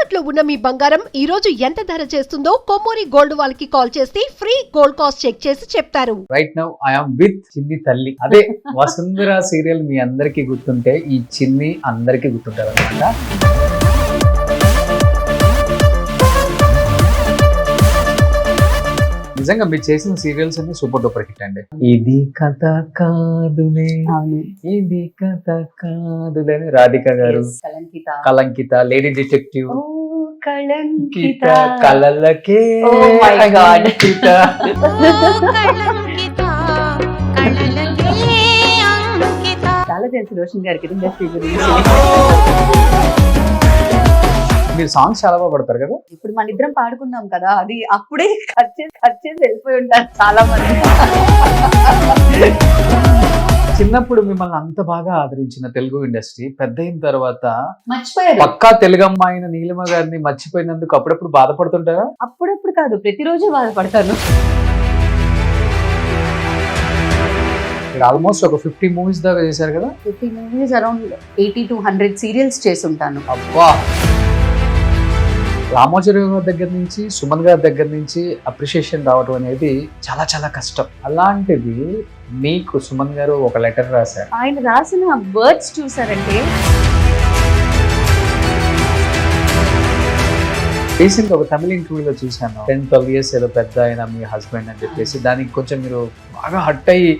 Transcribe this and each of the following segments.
తాకట్లో ఉన్న మీ బంగారం ఈ రోజు ఎంత ధర చేస్తుందో కొమ్మూరి గోల్డ్ వాళ్ళకి కాల్ చేస్తే ఫ్రీ గోల్డ్ కాస్ట్ చెక్ చేసి చెప్తారు. Right now I'm with Chinni Thalli. అదే వసుంధర సీరియల్ మీ అందరికీ గుర్తుంటే ఈ చిన్ని అందరికీ గుర్తుంటారు అనమాట. నిజంగా మీరు చేసిన సీరియల్స్ అన్ని సూపర్ డూపర్ హిట్ అండి. ఇది కథ కాదులే, ఇది కథ కాదులే అని రాధిక గారు, కలంకిత, లేడీ డిటెక్టివ్, కలంకిత, కలలకే అంకిత. చాలా తెలుసు రోషన్ గారికి ఇండస్ట్రీ గురించి. మీరు సాంగ్స్ చాలా బాగా పడతారు కదా. ఇప్పుడు మన ఇద్దరం పాడుకున్నాం కదా, అది అప్పుడే కట్ చేసి వెళ్ళిపోయి ఉంటారు చాలా మంది. చిన్నప్పుడు మిమ్మల్ని అంత బాగా ఆదరించిన తెలుగు ఇండస్ట్రీ పెద్ద అయిన తర్వాత మర్చిపోయారు. పక్కా తెలుగు అమ్మాయిన నీలిమ గారిని మర్చిపోయినందుకు అప్పుడప్పుడు బాధపడుతుంటారా? అప్పుడప్పుడు కాదు, ప్రతిరోజు బాధపడతాను. ఆల్మోస్ట్ ఒక 50 మూవీస్ దాకా చేశారు కదా. 50 మూవీస్, అరౌండ్ 80 to 100 సీరియల్స్ చేసి ఉంటాను. అబ్బా, రామోజీరావు గారి దగ్గర నుంచి, సుమన్ గారి దగ్గర నుంచి అప్రిషియేషన్ రావడం అనేది చాలా చాలా కష్టం. అలాంటిది మీకు సుమన్ గారు ఒక లెటర్ రాశారు. ఆయన రాసిన వర్డ్స్ చూసారంటే, రీసెంట్ ఒక తమిళ ఇంటర్వ్యూలో చూశాను, 10-12 years ఏదో పెద్ద ఆయన మీ హస్బెండ్ అని చెప్పేసి. దానికి కొంచెం మీరు బాగా హట్ అయ్యి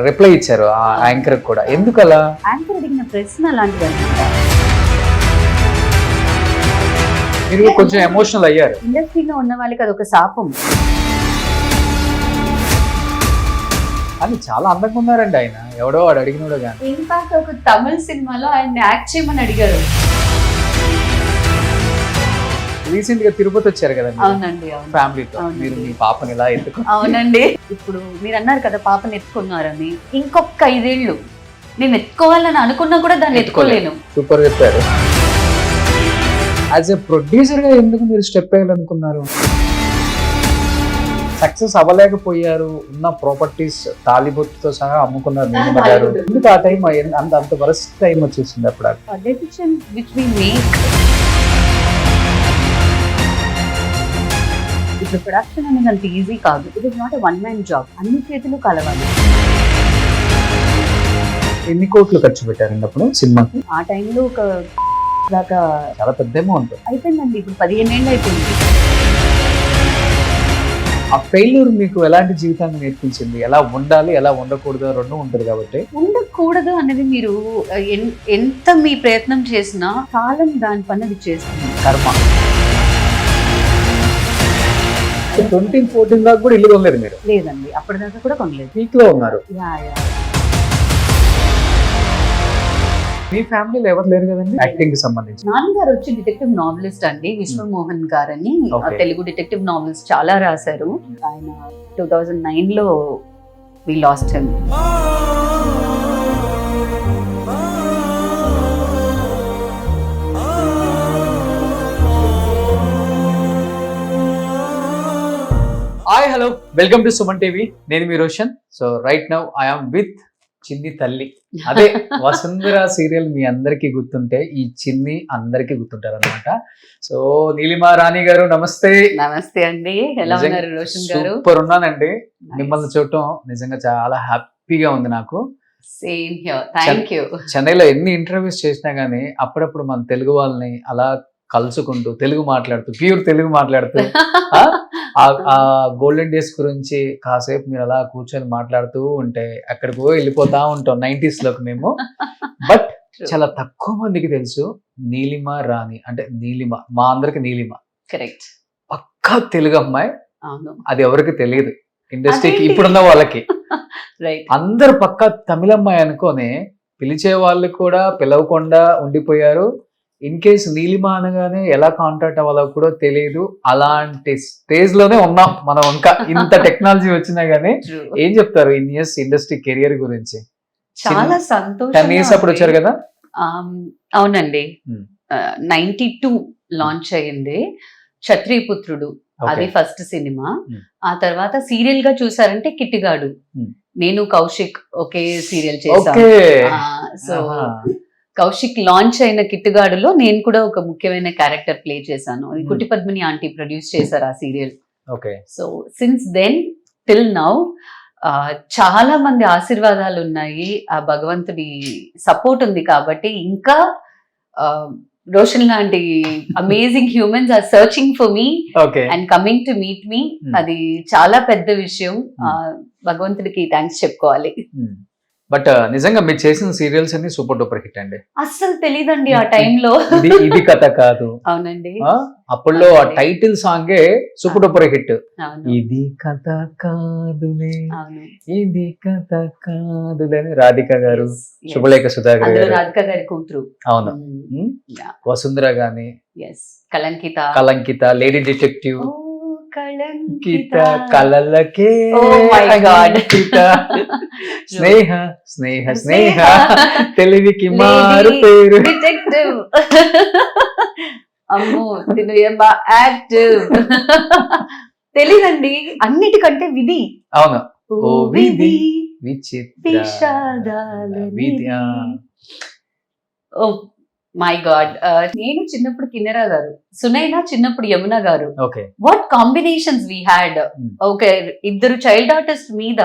రిప్లై ఇచ్చారు ఆ యాంకర్ కూడా. ఎందుకు అలా? యాంకర్ అడిగిన ప్రశ్న అలాంటిది. మీరు కొంచెం ఎమోషనల్ అయ్యారు. ఇండస్ట్రీలో ఉన్న వాళ్ళకి అది ఒక శాపం. అని చాలా అందంగా ఉన్నారండి ఆయన. ఎవడో వాడు అడిగినోడో కానీ. ఇన్ఫాక్ట్ ఒక తమిళ సినిమాలో ఆయన యాక్ట్ చేయమని అడిగారు. రీసెంట్ గా తిరుపతి వచ్చారు కదా. అవునండి, ఫ్యామిలీతో మీరు మీ పాపని ఇలా ఎత్తుకు. అవునండి. ఇప్పుడు మీరు అన్నారు కదా పాపని ఎత్తుకున్నారని. ఇంకొక 5 ఏళ్ళు నేను ఎత్తుకోవాలని అనుకున్నా కూడా దాన్ని ఎత్తుకోలేను. సూపర్ చెప్పారు. యాజ్ ఎ ప్రొడ్యూసర్ గా ఎందుకు మీరు స్టెప్ వేయాలనుకున్నారు? సక్సెస్ అవ్వలేకపోయారు. ఉన్న ప్రాపర్టీస్ తాలిబొట్టుతో సహా అమ్ముకున్నారు నీలిమ గారు. ఎందుకు ఆ టైం అంత వరస్ట్ టైం వచ్చేసింది అప్పుడు? Decision which we make. ఇప్పుడు ప్రొడక్షన్ అనేది అంత ఈజీ కాదు. It is not a one man job. అన్ని చేతులు కలవాలి. ఎన్ని కోట్లు ఖర్చు పెట్టారండి అప్పుడు సినిమాకి? ఆ టైంలో ఒక దాకా చాలా పెద్ద అమౌంట్ అయిపోయిందండి. ఇప్పుడు 15 ఏళ్ళు అయిపోయింది. ఆ ఫెయిల్యూర్ మీకు ఎలాంటి జీవితాన్ని నేర్పించింది? ఎలా ఉండాలి, ఎలా ఉండకూడదు, రెండు ఉంటుంది కాబట్టి. ఉండకూడదు అనేది మీరు ఎంత మీ ప్రయత్నం చేసినా కాలం దాని పని చేస్తుంది. కర్మ. 2014 దాకా కూడా ఇల్లు కొనలేదు మీరు? లేదండి, అప్పటిదాకా కూడా కొనలేదు. పీక్ లో ఉన్నారు. మీ ఫ్యామిలీలో ఎవరు లేరు కదండి యాక్టింగ్ కి సంబంధించి? నాన్నగారు వచ్చి డిటెక్టివ్ నావలిస్ట్ అండి, విశ్వమోహన్ గారని. తెలుగు డిటెక్టివ్ నావెల్స్ చాలా రాశారు. ఆయన 2009 లో we lost him. Hi, hello, welcome to Suman TV. నేను మీ Roshan. So right now I'm with Chinni Thalli. అదే వసుంధర సీరియల్ మీ అందరికీ గుర్తుంటే ఈ చిన్ని అందరికీ గుర్తుంటారు అనమాట. సో నీలిమ రాణి గారు నమస్తే. నమస్తే అండి, ఎలా ఉన్నారు రోషన్ గారు? సూపర్ ఉన్నానండి. మిమ్మల్ని చూడటం నిజంగా చాలా హ్యాపీగా ఉంది నాకు. Same here, thank you. చెన్నైలో ఎన్ని ఇంటర్వ్యూస్ చేసినా గానీ అప్పుడప్పుడు మన తెలుగు వాళ్ళని అలా కలుసుకుంటూ తెలుగు మాట్లాడుతూ, ప్యూర్ తెలుగు మాట్లాడుతూ, ఆ గోల్డెన్ డేస్ గురించి కాసేపు మీరు అలా కూర్చొని మాట్లాడుతూ ఉంటే అక్కడికి వెళ్ళిపోతా ఉంటాం 90s లోకి మేము. బట్ చాలా తక్కువ మందికి తెలుసు నీలిమ రాణి అంటే. నీలిమ మా అందరికి నీలిమ కరెక్ట్, పక్కా తెలుగు అమ్మాయి. అవును, అది ఎవరికి తెలియదు ఇండస్ట్రీకి ఇప్పుడున్న వాళ్ళకి. రైట్, అందరు పక్కా తమిళమ్మాయి అనుకోని పిలిచే వాళ్ళు కూడా పిలవకుండా ఉండిపోయారు. ఇన్ కేస్ నీలిమ అనగానే ఎలా కాంటాక్ట్ అవ్వాలో కూడా తెలియదు. అలాంటి స్టేజ్ లోనే ఉన్నాం మనం. ఇంకా ఇంత టెక్నాలజీ వచ్చినా గానీ ఏం చెప్తారు ఇన్ ఇయర్స్ ఇండస్ట్రీ కెరియర్ గురించి? చాలా సంతోషం. 10 years అప్పుడు వచ్చారు కదా. అవునండి, 92 లాంచ్ అయ్యింది క్షత్రియపుత్రుడు. అది ఫస్ట్ సినిమా. ఆ తర్వాత సీరియల్ గా చూసారంటే కిట్టిగాడు. నేను కౌశిక్ ఒకే సీరియల్ చేశాను. సో కౌశిక్ లాంచ్ అయిన కిట్టుగాడులో నేను కూడా ఒక ముఖ్యమైన క్యారెక్టర్ ప్లే చేశాను. అది Hmm. కుట్టి పద్మిని ఆంటీ ప్రొడ్యూస్ చేశారు ఆ serial. Okay. So since then till now చాలా మంది ఆశీర్వాదాలు ఉన్నాయి, ఆ భగవంతుడి సపోర్ట్ ఉంది కాబట్టి ఇంకా రోషన్ లాంటి amazing humans are searching for me okay. And coming to meet me. అది చాలా పెద్ద విషయం. భగవంతుడికి థ్యాంక్స్ చెప్పుకోవాలి. బట్ నిజంగా మీరు చేసిన సీరియల్స్ అన్ని సూపర్ డూపర్ హిట్ అండి. అస్సలు తెలీదండి ఆ టైంలో. ఇది కథ కాదు, అవునండి, అప్పుడులో ఆ టైటిల్ సాంగే సూపర్ డూపర్ హిట్. అవును ఇది కథ కాదులే, అవును. ఇది కథ కాదులే అని రాధిక గారు, Yes, yes. శుభలేఖ సుధాకర్ అందులో గారు, రాధిక గారి కూతురు. అవును, వసుంధర గాని, yes, Kalankita. Kalankita, lady detective, oh, Kalankita. Geetha, కలలకే Oh my God. Ankita, Sneha Sneha Sneha, తెలివికి మారు Lady పేరు. డిటెక్టివ్. అమ్మో తిను ఏమా యాక్టివ్. తెలీదండి, అన్నిటికంటే విధి. అవును, ఓ విధి విచిత్ర విషాదాల విధి. Oh my god. నేను చిన్నప్పుడు కిన్నెరా గారు, సునైనా చిన్నప్పుడు Yamuna garu. Okay. What combinations we had. Hmm. Okay, ఇద్దరు చైల్డ్ ఆర్టిస్ట్ మీద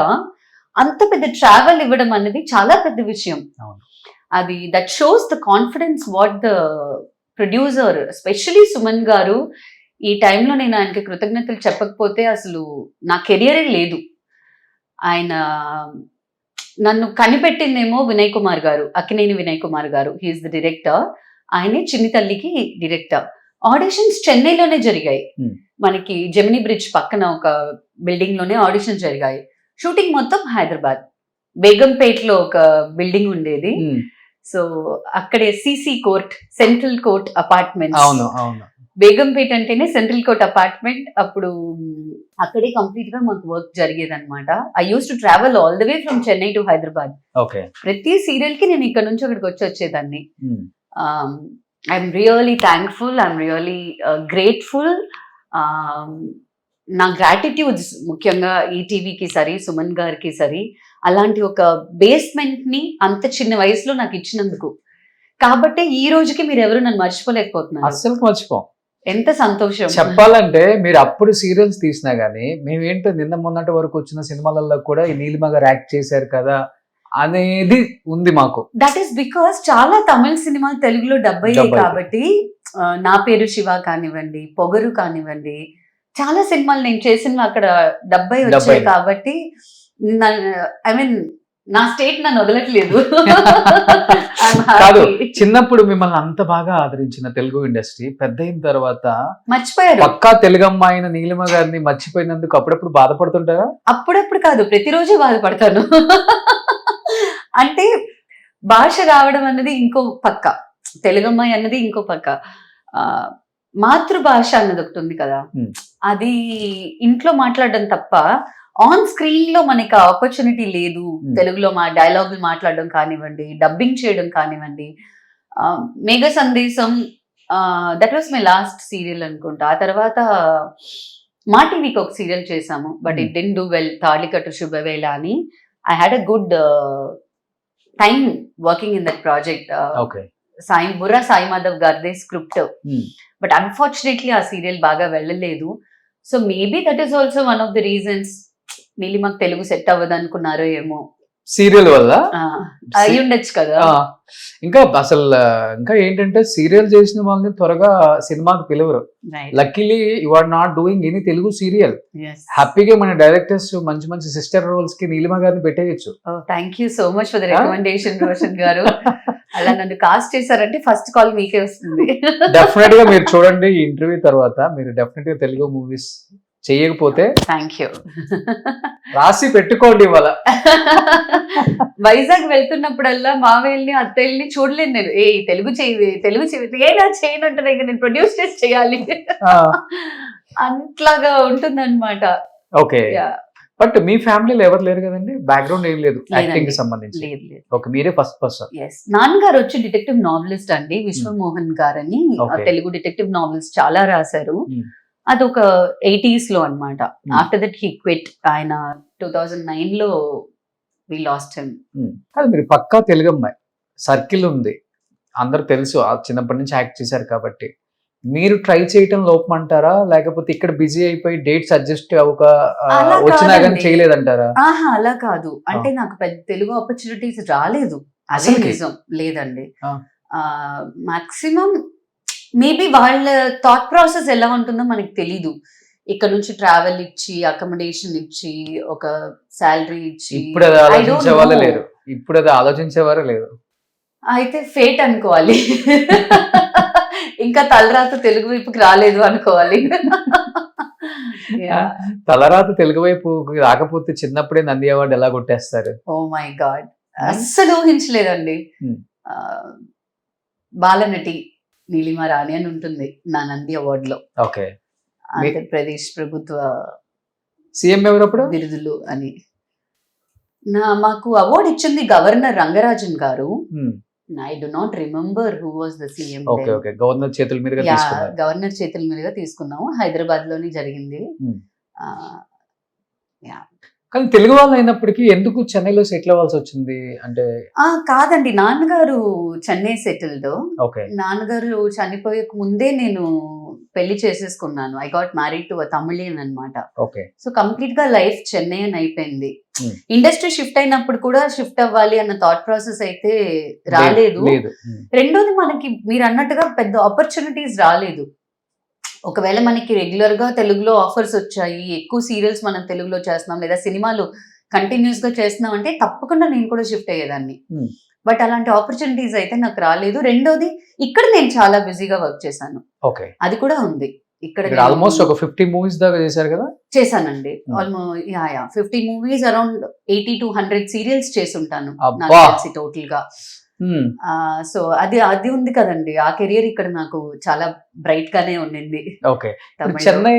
అంత పెద్ద ట్రావెల్ ఇవ్వడం అనేది చాలా పెద్ద విషయం. అవును. అది that shows the confidence what the producer, especially Suman గారు. ఈ టైంలో నేను ఆయనకి కృతజ్ఞతలు చెప్పకపోతే అసలు నా కెరియరే లేదు. ఆయన నన్ను కనిపెట్టిందేమో వినయ్ కుమార్ గారు, Akkineni Vinay Kumar garu. He's the director. ఆయనే చిన్ని తల్లికి డైరెక్టర్. ఆడిషన్స్ చెన్నైలోనే జరిగాయి. Hmm. మనకి జెమినీ బ్రిడ్జ్ పక్కన ఒక బిల్డింగ్ లోనే ఆడిషన్స్ జరిగాయి. షూటింగ్ మొత్తం హైదరాబాద్, బేగంపేట్లో ఒక బిల్డింగ్ ఉండేది. సో అక్కడే CC court, central court apartment. అవును అవును. బేగంపేట్ అంటేనే సెంట్రల్ కోర్ట్ అపార్ట్మెంట్. అప్పుడు అక్కడే కంప్లీట్ గా మాకు వర్క్ జరిగేది అనమాట. I used to travel all the way from Chennai to Hyderabad. Okay. ప్రతి సీరియల్ కి నేను ఇక్కడ నుంచి అక్కడికి వచ్చేదాన్ని. I'm really thankful, I'm really grateful. నా గ్రాటిట్యూడ్స్ ముఖ్యంగా ఈటీవీకి సరి, సుమన్ గారికి సరి, అలాంటి ఒక బేస్మెంట్ ని అంత చిన్న వయసులో నాకు ఇచ్చినందుకు. కాబట్టి ఈ రోజుకి మీరు ఎవరు నన్ను మర్చిపోలేకపోతున్నారు. అస్సలు మర్చిపోం. ఎంత సంతోషం. చెప్పాలంటే మీరు అప్పుడు సీరియల్స్ తీసినా గానీ మేమేంటో నిన్న మొన్నటి వరకు వచ్చిన సినిమాలలో కూడా ఈ నీలిమ గారు యాక్ట్ చేశారు కదా అనేది ఉంది మాకు. దట్ ఈస్ బికాస్ చాలా తమిళ సినిమాలు తెలుగులో డబ్ అయ్యాయి కాబట్టి. నా పేరు శివ కానివ్వండి, పొగరు కానివ్వండి, చాలా సినిమాలు నేను చేసినవి అక్కడ డబ్బై వచ్చాయి కాబట్టి ఐ మీన్ నా స్టేట్ నన్ను వదలట్లేదు. కాదు, చిన్నప్పుడు మిమ్మల్ని అంత బాగా ఆదరించిన తెలుగు ఇండస్ట్రీ పెద్ద అయిన తర్వాత మర్చిపోయారు. పక్కా తెలుగు అమ్మాయిన నీలిమ గారిని మర్చిపోయినందుకు అప్పుడప్పుడు బాధపడుతుంటారా? అప్పుడప్పుడు కాదు, ప్రతిరోజు బాధపడతాను. అంటే భాష రావడం అన్నది ఇంకో పక్క, తెలుగు అమ్మాయి అన్నది ఇంకో పక్క, మాతృభాష అన్నది ఒకటి ఉంది కదా, అది ఇంట్లో మాట్లాడడం తప్ప ఆన్ స్క్రీన్ లో మనకి ఆపర్చునిటీ లేదు. తెలుగులో మా డైలాగులు మాట్లాడడం కానివ్వండి, డబ్బింగ్ చేయడం కానివ్వండి. Megha Sandesam, that was my last serial అనుకుంటా. ఆ తర్వాత మా టీవీకి ఒక సీరియల్ చేసాము, but it didn't do well, Talikattu Subhavela అని. I had a good time working in that project. Burra Sai Madhav గారిదే స్క్రిప్ట్, బట్ అన్ఫార్చునేట్లీ ఆ సీరియల్ బాగా వెళ్ళలేదు. So maybe that is also one of the reasons నీలిమకు తెలుగు సెట్ అవ్వదు అనుకున్నారో ఏమో సీరియల్ వల్ల. అయి ఉండొచ్చు కదా. ఇంకా అసలు ఇంకా ఏంటంటే సీరియల్ చేసిన వాళ్ళని త్వరగా సినిమాకి పిలవరు. Luckily you are not doing any Telugu serial. హ్యాపీగా మన డైరెక్టర్స్ మంచి మంచి సిస్టర్ రోల్స్ కి నీలిమ గారిని పెట్టేయచ్చు. Thank you so much for the recommendation Roshan గారు. అలా నన్ను కాస్ట్ చేశారంటే ఫస్ట్ కాల్ మీకే వస్తుంది. డెఫినెట్ గా మీరు చూడండి ఈ ఇంటర్వ్యూ తర్వాత, మీరు డెఫినెట్ గా తెలుగు మూవీస్ చేయకపోతే థ్యాంక్ యూ రాసి పెట్టుకోండి. ఇవాళ వైజాగ్ వెళ్తున్నప్పుడల్లా మావేల్ని అత్తయ్యల్ని చూడలేను నేను. ఏ తెలుగు చేయి ఏనా చేయనంటే నేను ప్రొడ్యూస్ చేసి చేయాలి అంట్లాగా ఉంటుంది అనమాట. ఓకే. బట్ మీ ఫ్యామిలీలో ఎవరు లేరు కదండి, బ్యాక్గ్రౌండ్ ఏం లేదు యాక్టింగ్ కి సంబంధించి? ఓకే, మీరే ఫస్ట్ పర్సన్. నాన్నగారు వచ్చి డిటెక్టివ్ నావెలిస్ట్ అండి, విశ్వమోహన్ గారని. తెలుగు డిటెక్టివ్ నావెల్స్ చాలా రాశారు. అదొక 80s లో అనమాట. After that he quit. ఆయన 2009 లో వి లాస్ట్ హిమ్. అది మీరు పక్కా తెలుగు అమ్మాయి, సర్కిల్ ఉంది, అందరు తెలుసు చిన్నప్పటి నుంచి యాక్ట్ చేశారు కాబట్టి. మీరు ట్రై చేయటం లోపం అంటారా, లేకపోతే ఇక్కడ బిజీ అయిపోయి డేట్స్ అడ్జస్ట్ అవ్వక అలా వచ్చినా కానీ కాదండి. చేయలేదంటారా? ఆహా అలా కాదు, అంటే నాకు పెద్ద తెలుగు ఆపర్చునిటీస్ రాలేదు, అదే అసలుకి? నిజం. లేదండి, ఆ. మాక్సిమం మేబీ వాళ్ళ థాట్ ప్రాసెస్ ఎలా ఉంటుందో మనకి తెలీదు. ఇక్కడ నుంచి ట్రావెల్ ఇచ్చి, అకామిడేషన్ ఇచ్చి, ఒక శాలరీ ఇచ్చి, ఇప్పుడు అది I don't ఆలోచించే వాళ్ళే know. లేరు. ఇప్పుడు అది ఆలోచించేవారే లేరు. అయితే ఫేట్ అనుకోవాలి. ఇంకా తలరాత తెలుగు వైపుకి రాలేదు అనుకోవాలి. తలరాత తెలుగు వైపు రాకపోతే చిన్నప్పుడే నంది అవార్డు ఎలా కొట్టేస్తారు? ఓ మై గాడ్, అస్సలు ఊహించలేదండి. Hmm. ఆ, బాలనటి నీలిమా రాణి అని ఉంటుంది నా నంది అవార్డ్ లో, ఓకే. ఆంధ్రప్రదేశ్ ప్రభుత్వ సీఎం ఎవరప్పుడు? బిరుదులు అని. మాకు అవార్డు ఇచ్చింది గవర్నర్ రంగరాజన్ గారు. I do not remember who was the CM. Okay okay, governor చేతుల మీదుగా తీసుకున్నారు. గవర్నర్ చేతుల మీదుగా తీసుకున్నాము, హైదరాబాద్ లోనే జరిగింది. Hmm. ఆ, కానీ తెలుగు వాళ్ళు అయినప్పటికీ ఎందుకు చెన్నైలో సెటిల్ అవ్వాల్సి వచ్చింది అంటే? కాదండి, నాన్నగారు చెన్నై సెటిల్డ్. ఓకే. నాన్నగారు చనిపోయే ముందే నేను పెళ్లి చేసేసుకున్నాను. I got married to Tamilian అన్నమాట. ఓకే. సో కంప్లీట్ గా లైఫ్ చెన్నై అని అయిపోయింది. Hmm. ఇండస్ట్రీ షిఫ్ట్ అయినప్పుడు కూడా షిఫ్ట్ అవ్వాలి అన్న థాట్ ప్రాసెస్ అయితే రాలేదు. లేదు. రెండోది, మనకి మీరు అన్నట్టుగా పెద్ద ఆపర్చునిటీస్ రాలేదు. ఒకవేళ మనకి రెగ్యులర్ గా తెలుగులో ఆఫర్స్ వచ్చాయి, ఎక్కువ సీరియల్స్ మనం తెలుగులో చేస్తున్నాం, లేదా సినిమాలు కంటిన్యూస్ గా చేస్తున్నాం అంటే తప్పకుండా నేను కూడా షిఫ్ట్ అయ్యేదాన్ని. Hmm. బట్ అలాంటి ఆపర్చునిటీస్ అయితే నాకు రాలేదు. రెండోది, ఇక్కడ నేను చాలా బిజీగా వర్క్ చేశాను, ఓకే. అది కూడా ఉంది. ఇక్కడ ఆల్మోస్ట్ ఒక 50 మూవీస్ దాకా చేశారు కదా? చేశానండి. Hmm. Almost 50 movies, around 80 to 100 serials చేస్తుంటాను అబ్బా. నాకు తెలిసి టోటల్ గా. సో అది ఉంది కదండి, ఆ కెరియర్ ఇక్కడ నాకు చాలా బ్రైట్ గానే ఉండింది. ఓకే. చెన్నై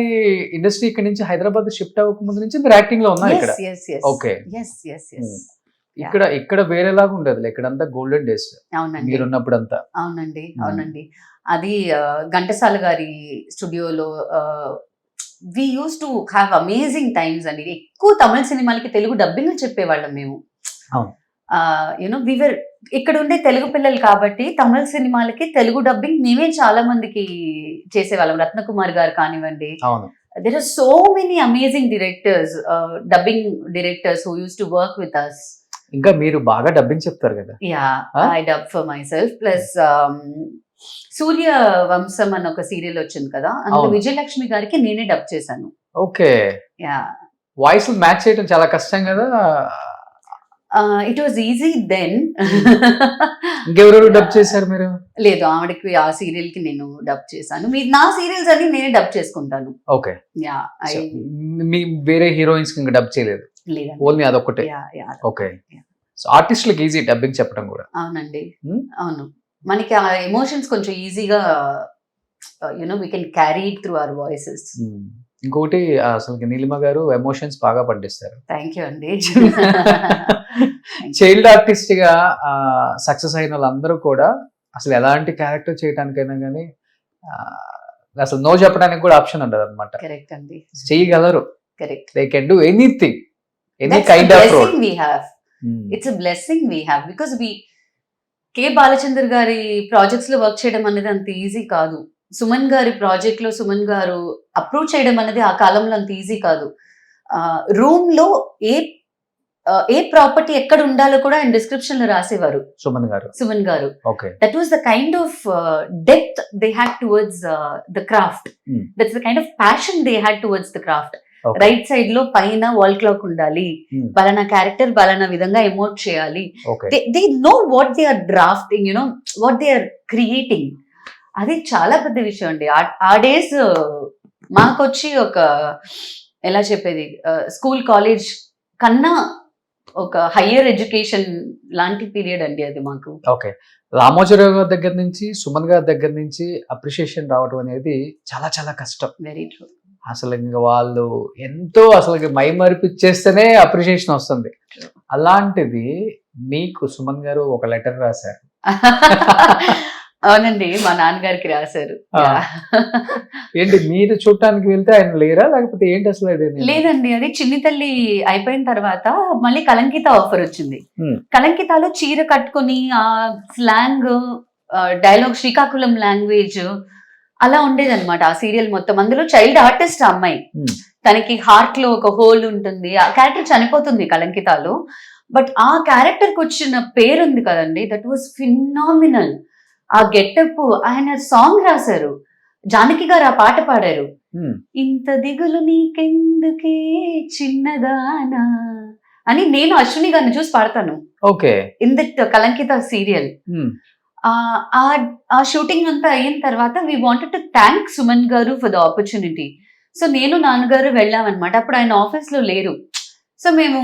ఇండస్ట్రీ ఇక్కడ నుంచి హైదరాబాద్ షిఫ్ట్ అవ్వక ముందు నుంచి మీరు యాక్టింగ్ లో ఉన్నారు ఇక్కడ? ఓకే. ఇక్కడ వేరేలాగా ఉండదు, ఇక్కడంతా గోల్డెన్ డేస్ అవునండి, మీరున్నప్పుడు అంతా. అవునండి, అవునండి. అది ఘంటసాల గారి స్టూడియోలో we use to have amazing times అండి. ఎక్కువ తమిళ సినిమాలకి తెలుగు డబ్బింగ్ చెప్పేవాళ్ళం మేము. అవును. యూనో వివర్ ఇక్కడ ఉండే తెలుగు పిల్లలు కాబట్టి తమిళ సినిమాలకి తెలుగు డబ్బింగ్ మేమే చాలా మందికి చేసేవాళ్ళం. రత్నకుమార్ గారు కానివ్వండి, అవును. there are so many amazing directors, dubbing directors who used to work with us. ఇంకా మీరు బాగా డబ్బింగ్ చెప్తారు కదా? I dub for myself. Plus సూర్య వంశం అన్న ఒక సీరియల్ వచ్చింది కదా, అందులో అవును. విజయలక్ష్మి గారికి నేనే డబ్ చేశాను. ఓకే. వాయిస్ మ్యాచ్ చేయడం చాలా కష్టం కదా? It was easy then. ఇంకెవరెవరు డబ్ చేశారు మీరు? లేదు, ఆవిడకి ఆ సీరియల్ కి నేను డబ్ చేశాను. నా సీరియల్స్ అన్ని నేనే డబ్ చేసుకుంటాను. ఓకే. మీ వేరే హీరోయిన్స్ ఇంకా డబ్ చేయలేదు? లేదండి, ఓన్లీ అదొకటే. ఓకే. సో ఆర్టిస్టులకు ఈజీ డబ్బింగ్ చెప్పడం కూడా? అవునండి, అవును. మనకి ఆ ఎమోషన్స్ కొంచెం ఈజీగా we can carry it through our voices. ఇంకొకటి, అసలు నీలిమ గారు ఎమోషన్స్ బాగా పండిస్తారు. థ్యాంక్ యూ అండి. చైల్డ్ ఆర్టిస్ట్ గా సక్సెస్ అయిన వాళ్ళందరూ కూడా అసలు ఎలాంటి క్యారెక్టర్ చేయడానికైనా కానీ అసలు నో చెప్పడానికి కూడా ఆప్షన్ ఉండదు అనమాట. కరెక్ట్ అండి, చేయగలరు. Correct. They can do anything, any kind of role. It's a blessing we have because K Balachander గారి ప్రాజెక్ట్స్ లో వర్క్ చేయడం అనేది అంత ఈజీ కాదు. సుమన్ గారి ప్రాజెక్ట్ లో సుమన్ గారు అప్రూవ్ చేయడం అనేది ఆ కాలంలో అంత ఈజీ కాదు. రూమ్ లో ఏ ప్రాపర్టీ ఎక్కడ ఉండాలో కూడా ఆయన డిస్క్రిప్షన్ లో రాసేవారు సుమన్ గారు. That was the kind of depth they had towards the craft. That's the kind of passion they had towards the craft. Right side లో పైన వాల్ క్లాక్ ఉండాలి, బలానా క్యారెక్టర్ బలానా విధంగా ఎమోట్ చేయాలి. They know what they are drafting, what they are creating. అది చాలా పెద్ద విషయం అండి. ఆ డేస్ మాకొచ్చి ఒక ఎలా చెప్పేది, స్కూల్ కాలేజ్ కన్నా ఒక హయ్యర్ ఎడ్యుకేషన్ లాంటి పీరియడ్ అండి అది మాకు. ఓకే. రామోజీరావు గారి దగ్గర నుంచి సుమన్ గారి దగ్గర నుంచి అప్రిషియేషన్ రావడం అనేది చాలా చాలా కష్టం. Very true. అసలు ఇంకా వాళ్ళు ఎంతో అసలు మైమరిపిచ్చేస్తేనే అప్రిషియేషన్ వస్తుంది. అలాంటిది మీకు సుమన్ గారు ఒక లెటర్ రాశారు. అవునండి, మా నాన్నగారికి రాశారు. ఏంటి, మీరు చూడటానికి వెళ్తే ఆయన లేరా లేకపోతే ఏంటి అసలు? లేదండి, అది చిన్ని తల్లి అయిపోయిన తర్వాత మళ్ళీ కలంకిత ఆఫర్ వచ్చింది. కలంకితాలో చీర కట్టుకుని ఆ స్లాంగ్ డైలాగ్ శ్రీకాకుళం లాంగ్వేజ్ అలా ఉండేది అనమాట ఆ సీరియల్ మొత్తం. అందులో చైల్డ్ ఆర్టిస్ట్ ఆ అమ్మాయి, Hmm. తనకి హార్ట్ లో ఒక హోల్ ఉంటుంది, ఆ క్యారెక్టర్ చనిపోతుంది కలంకితాలో. బట్ ఆ క్యారెక్టర్ కి వచ్చిన పేరు ఉంది కదండి, దట్ వాస్ ఫినామినల్. ఆ గెటప్, ఆయన సాంగ్ రాశారు, జానకి గారు ఆ పాట పాడారు. Hmm. ఇంత దిగులు నీకెందుకే చిన్నదానా అని నేను అశ్విని గారిని చూసి పాడతాను okay. In that Kalankita serial. Hmm. ఆ షూటింగ్ అంతా అయిన తర్వాత we wanted to thank Suman గారు ఫర్ ద ఆపర్చునిటీ. సో నేను నాన్నగారు వెళ్ళామన్నమాట. అప్పుడు ఆయన ఆఫీస్ లో లేరు. సో మేము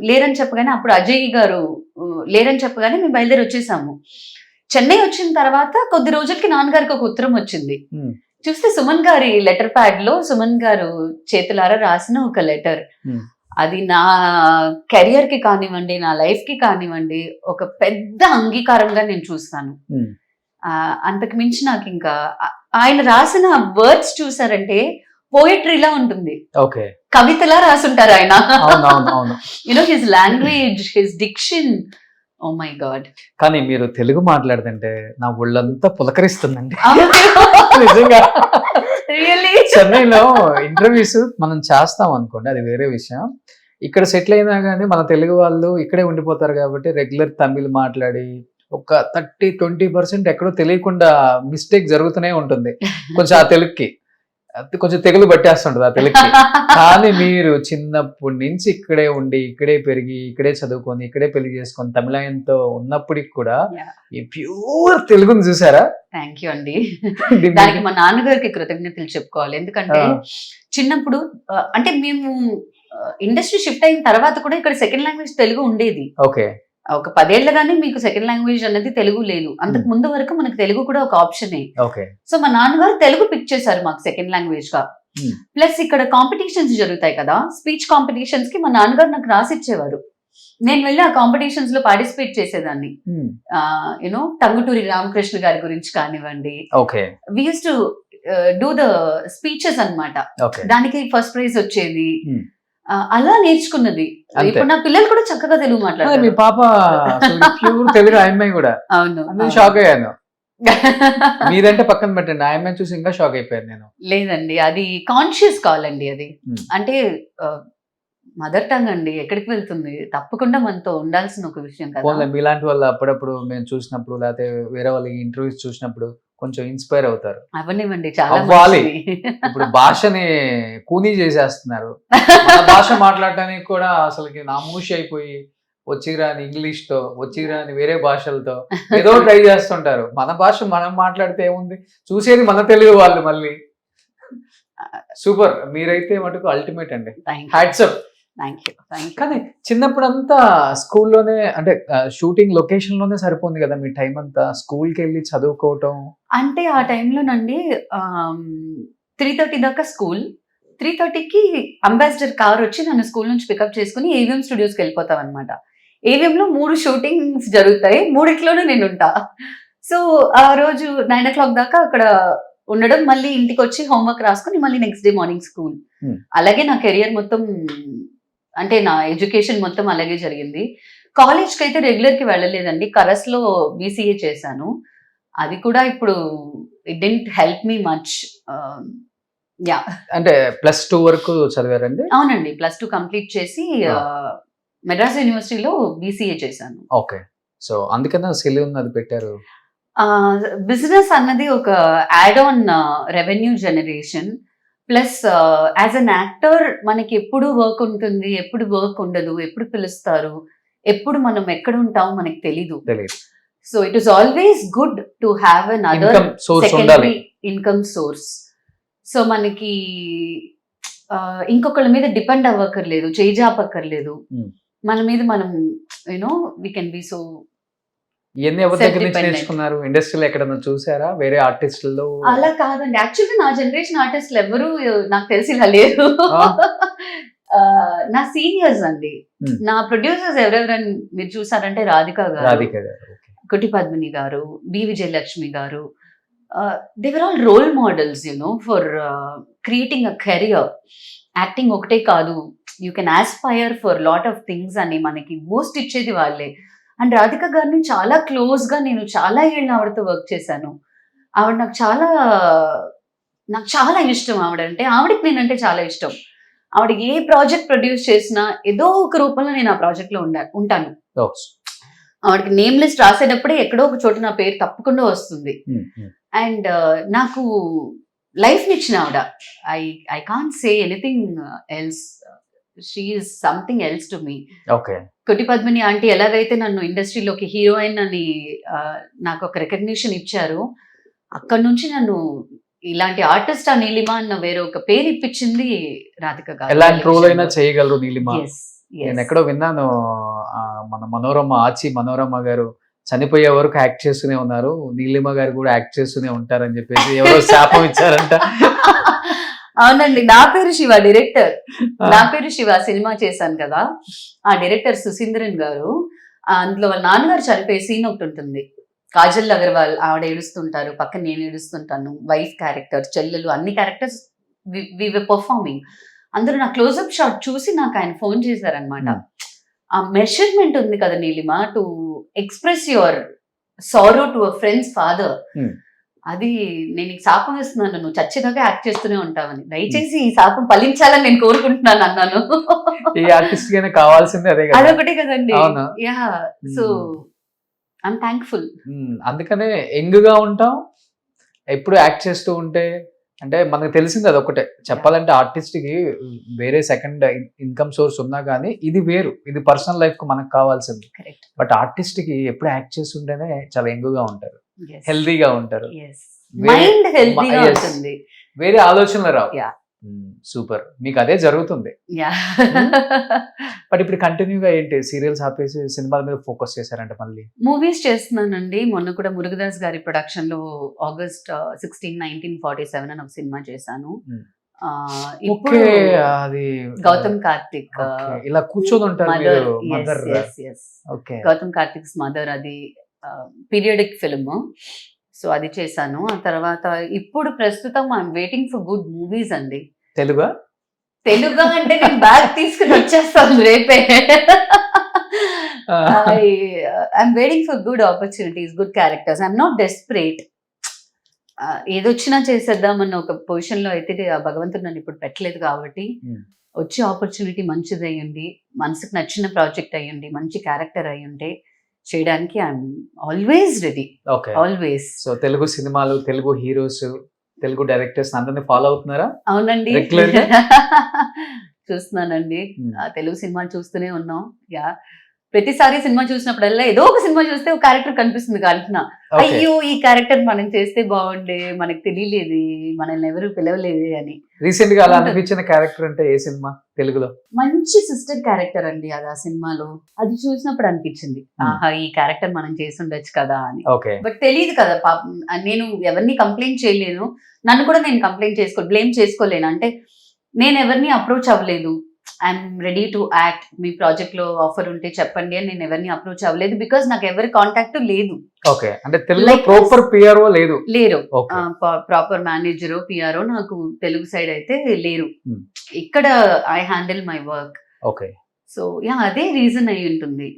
లేరని చెప్పగానే, అప్పుడు అజయ్ గారు లేరని చెప్పగానే మేము బయలుదేరి వచ్చేసాము. చెన్నై వచ్చిన తర్వాత కొద్ది రోజులకి నాన్నగారికి ఒక ఉత్తరం వచ్చింది. Hmm. చూస్తే సుమన్ గారి లెటర్ ప్యాడ్ లో సుమన్ గారు చేతులారా రాసిన ఒక లెటర్. Hmm. అది నా కెరియర్ కి కానివ్వండి, నా లైఫ్ కి కానివ్వండి, ఒక పెద్ద అంగీకారంగా నేను చూస్తాను. Hmm. అంతకు మించి నాకు ఇంకా ఆయన రాసిన వర్డ్స్ చూసారంటే పోయిటరీలా ఉంటుంది, ఓకే. కవితలా రాసుంటారు ఆయన. అవును. You know his language, his diction, oh my god. కానీ మీరు తెలుగు మాట్లాడుతుంటే నా ఒళ్ళంతా పులకరిస్తుందండి నిజంగా. రియల్లీ చెన్నైలో ఇంటర్వ్యూస్ మనం చేస్తాం అనుకోండి, అది వేరే విషయం. ఇక్కడ సెటిల్ అయినా కానీ మన తెలుగు వాళ్ళు ఇక్కడే ఉండిపోతారు కాబట్టి రెగ్యులర్ తమిళ్ మాట్లాడి ఒక 30-20% ఎక్కడో తెలియకుండా మిస్టేక్ జరుగుతూనే ఉంటుంది కొంచెం ఆ తెలుగుకి. కొంచెం తెగులు పట్టేస్తుంటది ఆ తెలుగుకి. కానీ మీరు చిన్నప్పటి నుంచి ఇక్కడే ఉండి, ఇక్కడే పెరిగి, ఇక్కడే చదువుకొని, ఇక్కడే పెళ్లి చేసుకొని తమిళాయంతో ఉన్నప్పటికి కూడా ఈ ప్యూర్ తెలుగుని చూసారా? థ్యాంక్ యూ అండి. దానికి మా నాన్నగారికి కృతజ్ఞతలు చెప్పుకోవాలి. ఎందుకంటే చిన్నప్పుడు అంటే మేము ఇండస్ట్రీ షిఫ్ట్ అయిన తర్వాత కూడా ఇక్కడ సెకండ్ లాంగ్వేజ్ తెలుగు ఉండేది. ఓకే. ఒక 10 ఏళ్ళగానే మీకు సెకండ్ లాంగ్వేజ్ అనేది తెలుగు లేదు. అంతకు ముందు వరకు మనకు తెలుగు కూడా ఒక ఆప్షనే. ఓకే. సో మా నాన్నగారు తెలుగు పిక్ చేశారు మాకు సెకండ్ లాంగ్వేజ్ గా. ప్లస్ ఇక్కడ కాంపిటీషన్స్ జరుగుతాయి కదా, స్పీచ్ కాంపిటీషన్స్ కి మా నాన్నగారు నాకు రాసిచ్చేవారు. నేను వెళ్ళి ఆ కాంపిటీషన్స్ లో పార్టిసిపేట్ చేసేదాన్ని. యూనో టంగుటూరి రామకృష్ణ గారి గురించి కానివ్వండి, okay, we use to do the speeches అన్నమాట. ఓకే. దానికి ఫస్ట్ ప్రైజ్ వచ్చేది. అలా నేర్చుకున్నది. ఇప్పుడు నా పిల్లలు కూడా చక్కగా తెలుగు మీ మాట్లాడతారు. పాప ప్యూర్ తెలుగు అమ్మాయి కూడా. అవును, నేను షాక్ అయ్యాను. మీరంటే పక్కన పెట్టండి, ఆ అమ్మాయిని చూసి ఇంకా షాక్ అయిపోయాను నేను. లేదండి, అది కాన్షియస్ కాల్ అండి. అది అంటే మదర్ టంగ్ అండి, ఎక్కడికి వెళ్తుంది, తప్పకుండా మనతో ఉండాల్సిన ఒక విషయం కదా. పోన్లే, మీలాంటి వాళ్ళు అప్పుడప్పుడు మేము చూసినప్పుడు లేకపోతే వేరే వాళ్ళ ఇంటర్వ్యూస్ చూసినప్పుడు కొంచెం ఇన్స్పైర్ అవుతారు. అవనివ్వండి, చాలా అవ్వాలి. మంచిది. ఇప్పుడు భాషని కూనీ చేసేస్తున్నారు. మన భాష మాట్లాడటానికి కూడా అసలుకి నామూషి అయిపోయి వచ్చిరాని ఇంగ్లీష్ తో, వచ్చిరాని వేరే భాషలతో ఏదో ట్రై చేస్తుంటారు. మన భాష మనం మాట్లాడితే ఏముంది, చూసేది మన తెలుగు వాళ్ళు. మళ్ళీ సూపర్, మీరైతే మటుకు అల్టిమేట్ అండి. Hats up. Thank you. కానీ చిన్నప్పుడంతా స్కూల్లోనే అంటే షూటింగ్ లొకేషన్ లోనే సరిపోతుంది కదా మీ టైం అంతా, స్కూల్కి వెళ్ళి చదువుకోవటం అంటే ఆ టైంలోనండి 3:30 దాకా స్కూల్. 3:30కి అంబాసిడర్ కార్ వచ్చి నన్ను స్కూల్ నుంచి పికప్ చేసుకుని ఏవిఎం స్టూడియోస్కి వెళ్ళిపోతాం అనమాట. ఏవిఎంలో 3 షూటింగ్స్ జరుగుతాయి, 3 నేను ఉంటా. సో ఆ రోజు 9 o'clock దాకా అక్కడ ఉండడం, మళ్ళీ ఇంటికి వచ్చి హోంవర్క్ రాసుకుని మళ్ళీ నెక్స్ట్ డే మార్నింగ్ స్కూల్. అలాగే నా కెరియర్ మొత్తం, అంటే నా ఎడ్యుకేషన్ మొత్తం అలాగే జరిగింది. కాలేజ్కి అయితే రెగ్యులర్కి వెళ్ళలేదండి, కరస్లో BCA చేశాను. అది కూడా ఇప్పుడు it didn't help me much. Yeah, అంటే +2 వరకు చదివారండి? అవునండి, +2 కంప్లీట్ చేసి మెడ్రాస్ యూనివర్సిటీలో BCA చేశాను. ఓకే. సో అందుకనే సెల్ అది పెట్టారు. బిజినెస్ అన్నది ఒక add on revenue generation. Plus as an actor మనకి ఎప్పుడు వర్క్ ఉంటుంది, ఎప్పుడు వర్క్ ఉండదు, ఎప్పుడు పిలుస్తారు, ఎప్పుడు మనం ఎక్కడ ఉంటాం మనకి తెలీదు. So it is always good to have an other secondary income source. So మనకి ఇంకొకళ్ళ మీద డిపెండ్ అవ్వక్కర్లేదు, చేజాపక్కర్లేదు. మన మీద మనం you know we can be so. ఇవన్నీ ఎవరి దగ్గర నుంచి నేర్చుకున్నారు? ఇండస్ట్రీలో ఎక్కడన్నా చూసారా వేరే ఆర్టిస్టుల్లో? అలా కాదండి, యాక్చువల్లీ నా జనరేషన్ ఆర్టిస్టులు ఎవరు నాకు తెలిసి ఇలా లేరు. నా సీనియర్స్ అండి, నా ప్రొడ్యూసర్స్ ఎవరెవరని మీరు చూసారంటే రాధిక గారు, కుటి పద్మిని గారు, B Vijayalakshmi garu. They were all role models you know for creating a career. Acting ఒకటే కాదు, you can aspire for lot of things అని మనకి బూస్ట్ ఇచ్చేది వాళ్ళే. అండ్ రాధిక గారిని చాలా క్లోజ్ గా నేను చాలా ఏళ్ళు ఆవిడతో వర్క్ చేశాను. ఆవిడ నాకు చాలా ఇష్టం. ఆవిడకి నేనంటే చాలా ఇష్టం. ఆవిడ ఏ ప్రాజెక్ట్ ప్రొడ్యూస్ చేసినా ఏదో ఒక రూపంలో నేను ఆ ప్రాజెక్ట్ లో ఉంటాను. ఆవిడకి నేమ్ లిస్ట్ రాసేటప్పుడే ఎక్కడో ఒక చోట నా పేరు తప్పకుండా వస్తుంది. అండ్ నాకు లైఫ్ నిచ్చిన ఆవిడ. I can't say anything else. She is something else to me. Kutty Padmini aunty ఎలాగైతే నన్ను ఇండస్ట్రీలోకి హీరోయిన్ అని నాకు ఒక రికగ్నిషన్ ఇచ్చారు, అక్కడ నుంచి నన్ను ఇలాంటి ఆర్టిస్ట్ నీలిమ అన్న వేరే ఒక పేరు ఇప్పించింది రాధిక గారు. ఎలాంటి రోల్ అయినా చేయగలరు నీలిమ. నేను ఎక్కడో విన్నాను, మన మనోరమ గారు చనిపోయే వరకు యాక్ట్ చేస్తూనే ఉన్నారు, నీలిమ గారు కూడా యాక్ట్ చేస్తూనే ఉంటారని చెప్పేసి ఎవరో శాపం ఇచ్చారంట. అవునండి, నా పేరు శివ, డైరెక్టర్. నా పేరు శివ సినిమా చేశాను కదా, ఆ డైరెక్టర్ సుశీంద్రన్ గారు. అందులో వాళ్ళ నాన్నగారు చనిపోయే సీన్ ఒకటి ఉంటుంది. కాజల్ అగర్వాల్ ఆవిడ ఏడుస్తుంటారు, పక్కన నేను ఏడుస్తుంటాను, వైఫ్ క్యారెక్టర్, చెల్లెలు, అన్ని క్యారెక్టర్స్ వి వర్ పర్ఫార్మింగ్. అందరూ నా క్లోజ్అప్ షాట్ చూసి నాకు ఆయన ఫోన్ చేశారనమాట. ఆ మెషర్మెంట్ ఉంది కదా Neelima, to express your sorrow to a friends father, అది నేను ఈ శాపం ఇస్తున్నాను, నువ్వు చచ్చేదాకా యాక్ట్ చేస్తూనే ఉంటావని, దయచేసి ఈ శాపం ఫలించాలని నేను కోరుకుంటున్నాను అన్నాను. ఈ ఆర్టిస్ట్ గానే కావాల్సింది అదే కదా, అదొకటే కదండి. Yeah, so I'm thankful. అందుకనే యంగ్ గా ఉంటాం, ఎప్పుడు యాక్ట్ చేస్తూ ఉంటే. అంటే మనకు తెలిసింది అదొకటే, చెప్పాలంటే ఆర్టిస్ట్ కి వేరే సెకండ్ ఇన్కమ్ సోర్స్ ఉన్నా కానీ ఇది వేరు, ఇది పర్సనల్ లైఫ్ కు మనకు కావాల్సింది. బట్ ఆర్టిస్ట్ కి ఎప్పుడు యాక్ట్ చేస్తుంటేనే చాలా యంగ్ గా ఉంటారు, హెల్దీగా ఉంటారు, మైండ్ హెల్తీగా ఉంటుంది, వేరే ఆలోచనలు రావు. సూపర్, మీకు అదే జరుగుతుంది. బట్ ఇప్పుడు కంటిన్యూగా ఏంటి, సీరియల్స్ ఆపేసి సినిమాల మీద ఫోకస్ చేశారంటే మళ్ళీ మూవీస్ చేస్తున్నానండి. మొన్న కూడా మురుగదాస్ గారి ప్రొడక్షన్ లో August 16, 1947 అని ఒక సినిమా చేశాను. ఇప్పుడు అది గౌతమ్ కార్తిక్ ఇలా కూర్చొని ఉంటారు మదర్. గౌతమ్ కార్తిక్ మదర్, అది పీరియడిక్ ఫిల్మ్. సో అది చేశాను. ఆ తర్వాత ఇప్పుడు ప్రస్తుతం I'm waiting for good movies అండి. తెలుగు అంటే నేను బ్యాగ్ తీసుకుని వచ్చేస్తాను రేపే. I'm waiting for good opportunities, good characters. I'm not desperate. ఏదొచ్చినా చేసేద్దామన్న ఒక పొజిషన్ లో అయితే భగవంతుడు నన్ను ఇప్పుడు పెట్టలేదు కాబట్టి, వచ్చే ఆపర్చునిటీ మంచిది అయ్యండి, మనసుకు నచ్చిన ప్రాజెక్ట్ అయ్యండి, మంచి క్యారెక్టర్ అయ్యుంటే చేయడానికి I'm always ready. Always. So Telugu సినిమాలు, తెలుగు హీరోస్, తెలుగు డైరెక్టర్స్ అందరినీ ఫాలో అవుతున్నారా? అవునండి, చూస్తున్నానండి. తెలుగు సినిమాలు చూస్తూనే ఉన్నాం. యా, ప్రతిసారి సినిమా చూసినప్పుడల్లా ఏదో ఒక సినిమా చూస్తే ఒక క్యారెక్టర్ కనిపిస్తుంది కంటున్నా, అయ్యో ఈ క్యారెక్టర్ మనం చేస్తే బాగుండే, మనకు తెలియలేదు, మనల్ని ఎవరు పిలవలేదు అని. రీసెంట్ గా అలా అనిపించిన క్యారెక్టర్ అంటే ఏ సినిమా తెలుగులో? మంచి సిస్టర్ క్యారెక్టర్ అండి అది. ఆ సినిమాలో అది చూసినప్పుడు అనిపించింది, ఆహా ఈ క్యారెక్టర్ మనం చేసి ఉండొచ్చు కదా అని. బట్ తెలియదు కదా పాపం. నేను ఎవరిని కంప్లైంట్ చేయలేను, నన్ను కూడా నేను కంప్లైంట్ బ్లేమ్ చేసుకోలేను. అంటే నేను ఎవరిని అప్రోచ్ అవ్వలేదు. I'm ready to act, me project లో ఆఫర్ ఉంటే చెప్పండి అని నేను ఎవరిని అప్రోచ్ అవ్వలేదు, బికాస్ నాకు ఎవరి కాంటాక్ట్ లేదు. అంటే తెలుగులో ప్రాపర్ పిఆర్ఓ లేరు, ప్రాపర్ మేనేజర్ పిఆర్ఓ నాకు తెలుగు సైడ్ అయితే లేరు. ఇక్కడ I handle my work. So yeah, అదే రీజన్ అయి ఉంటుంది.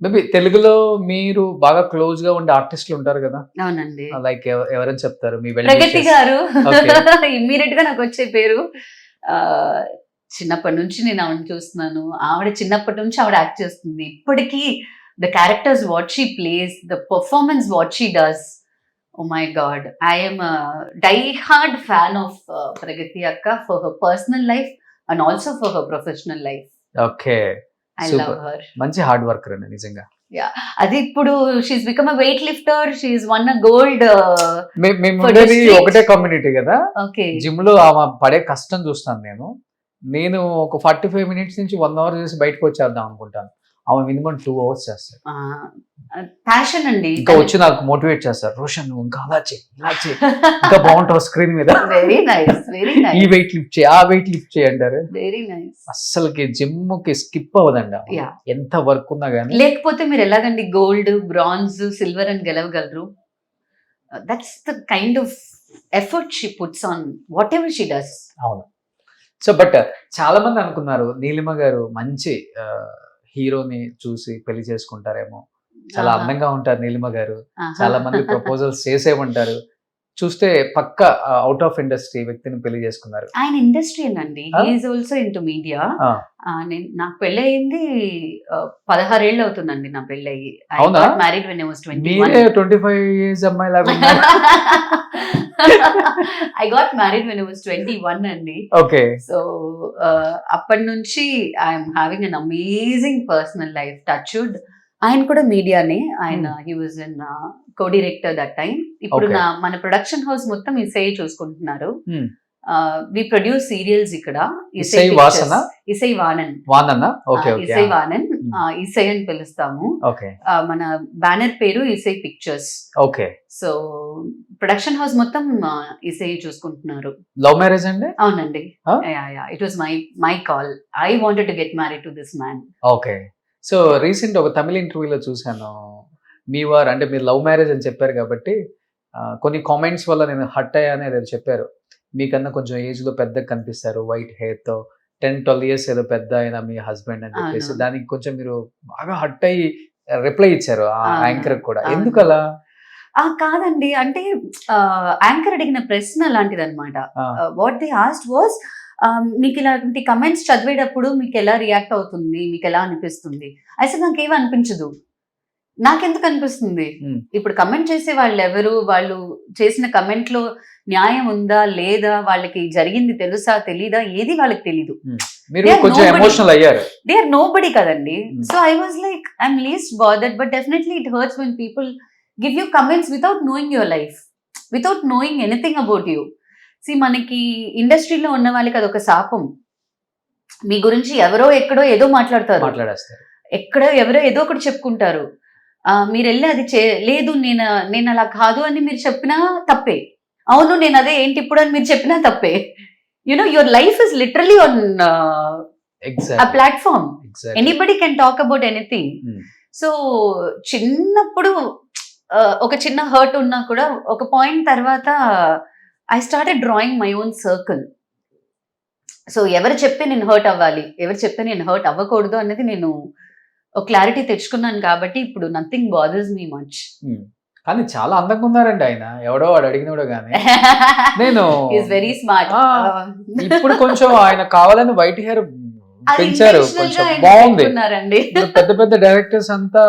మేబీ తెలుగులో మీరు బాగా క్లోజ్ గా ఉండే ఆర్టిస్టులు ఉంటారు కదా? అవునండి. లైక్ ఎవరని చెప్తారు? మీ ప్రగతి గారు ఇమ్మీడియట్ గా నాకు వచ్చే పేరు. చిన్నప్పటి నుంచి నేను ఆవిడని చూస్తున్నాను. ఆవిడ చిన్నప్పటి నుంచి ఆవిడ యాక్ట్ చేస్తుంది. ఇప్పటికీ the characters what she plays, the performance what she does, oh my God, I'm die hard fan of Pragathi అక్క for her personal life and also for her professional life. I love her. మంచి hard worker అండి నిజంగా. అది ఇప్పుడు she's become a weight lifter, she's won a gold. ఒకటే community కదా, gym లో ఆమె పడే కష్టం చూస్తాను నేను ఒక 45 minutes నుంచి 1 hour చేసి బయటకు వచ్చేద్దాం అనుకుంటాను. ఆమె మినిమం 2 hours చేస్తారు. ప్యాషన్ అండి. ఇంకా వచ్చి నాకు మోటివేట్ చేస్తారు, రోషన్ నువ్వు ఇంకా అలా చేయి, ఇలా చేయి, ఇంకా బాగుంటావు స్క్రీన్ మీద, వెరీ నైస్, వెరీ నైస్, ఈ వెయిట్ లిఫ్ట్ చేయి, ఆ వెయిట్ లిఫ్ట్ చేయి అంటారు. Very nice. అస్సలకి జిమ్ కి స్కిప్ అవ్వదండి, ఎంత వర్క్ ఉన్నా కానీ. లేకపోతే మీరు ఎలాగండి గోల్డ్, బ్రాంజ్, సిల్వర్ అని గెలవగలరు? That's the kind of effort she puts on whatever she does. అవును. సో బట్ చాలా మంది అనుకున్నారు నీలిమ గారు మంచి హీరోని చూసి పెళ్లి చేసుకుంటారేమో, చాలా ఆహా. అందంగా ఉంటారు నీలిమ గారు. ఆహా. చాలా మంది ప్రపోజల్స్ చేసే ఉంటారు. చూస్తే పక్క అవుట్ ఆఫ్ ఇండస్ట్రీ వ్యక్తిని పెళ్లి చేసుకున్నారు. ఆయన ఇండస్ట్రీ అండి, ఆ? He's also into media. ఆ, నాకు పెళ్ళయింది 16 ఏళ్ళు అవుతుందండి నా పెళ్ళయి. ఐ అవునా? Got married when I was 21. మీరే 25 ఇయర్స్ అమ్మాయి లాగా ఉన్నారు. I got married when I was 21 అండి. ఓకే. సో అప్పటి నుంచి I'm having an amazing personal life. Touch wood ఆయన కూడా మీడియానే. ఆయన he was in co director that time. ఇప్పుడు Okay. మన ప్రొడక్షన్ హౌస్ మొత్తం ఇసై చూసుకుంటున్నారు. Hmm. వి ప్రొడ్యూస్ సీరియల్స్ ఇక్కడ. ఇసై వాసన? ఇసై వానన్. వానన్న? Okay okay. Isai Vaanan, Hmm. Isai అని పిలుస్తాము. ఓకే మన బ్యానర్ పేరు Isai pictures. Okay. So production house మొత్తం ఇసై చూసుకుంటున్నారు. లవ్ మ్యారేజ్ అండి? అవునండి. Huh? It was my call. I wanted to get married to this man. Okay. So recent ఒక తమిళ ఇంటర్వ్యూలో చూశాను, మీ వారు అంటే మీరు లవ్ మ్యారేజ్ అని చెప్పారు కాబట్టి కొన్ని కామెంట్స్ వల్ల నేను హట్ అయ్యాను ఏదో చెప్పారు. మీకన్నా కొంచెం ఏజ్ లో పెద్దగా కనిపిస్తారు, వైట్ హెయిర్ తో, 10-12 ఇయర్స్ ఏదో పెద్ద అయినా మీ హస్బెండ్ అని చెప్పేసి అవును. దానికి కొంచెం మీరు బాగా హట్ అయ్యి రిప్లై ఇచ్చారు ఆ అవును. యాంకర్ కూడా. అవును. ఎందుకు అలా? కాదండి, అంటే యాంకర్ అడిగిన ప్రశ్న అలాంటిది అనమాట. ఆ, వాట్ దే ఆస్క్డ్ వాస్, మీకు ఇలాంటి కమెంట్స్ చదివేటప్పుడు మీకు ఎలా రియాక్ట్ అవుతుంది, మీకు ఎలా అనిపిస్తుంది? అయితే నాకేం అనిపించదు. నాకెందుకు అనిపిస్తుంది? ఉమ్, ఇప్పుడు కమెంట్ చేసే వాళ్ళు ఎవరు, వాళ్ళు చేసిన కమెంట్ లో న్యాయం ఉందా లేదా, వాళ్ళకి జరిగింది తెలుసా తెలీదా, ఏది వాళ్ళకి తెలీదు. మీరు They are కొంచెం nobody. ఎమోషనల్ అయ్యారు. దే ఆర్ నో బడీ కదండి. Hmm. So I was like I'm least bothered, but definitely it hurts when people give you comments without knowing your life, without knowing anything about you. See మనకి ఇండస్ట్రీలో ఉన్న వాళ్ళకి అదొక శాపం. మీ గురించి ఎవరో ఎక్కడో ఏదో మాట్లాడతారు, మాట్లాడేస్తారు. ఎక్కడో ఎవరో ఏదో ఒకటి చెప్పుకుంటారు. మీరు వెళ్ళి అది లేదు నేను అలా కాదు అని మీరు చెప్పినా తప్పే, అవును నేను అదే ఏంటి ఇప్పుడు అని మీరు చెప్పినా తప్పే. You know your life is literally on a exactly platform. Exactly. Anybody can talk about anything. So చిన్నప్పుడు ఒక చిన్న హర్ట్ ఉన్నా కూడా ఒక పాయింట్ తర్వాత I started drawing my own circle. So ఎవరు చెప్తే నేను హర్ట్ అవ్వాలి, ఎవరు చెప్తే నేను హర్ట్ అవ్వకూడదు అనేది నేను ఒక క్లారిటీ తెచ్చుకున్నాను. కాబట్టి ఇప్పుడు నథింగ్ బాదర్స్ మీ మచ్. కానీ చాలా అందంగా ఉన్నారండి ఆయన. ఎవడో వాడు అడిగినోడు గానీ నేను ఈస్ వెరీ స్మార్ట్. ఇప్పుడు కొంచెం ఆయన కావాలని వైట్ హెయిర్ పెంచారు, కొంచెం బాగుంది. ఇప్పుడు పెద్ద పెద్ద డైరెక్టర్స్ అంతా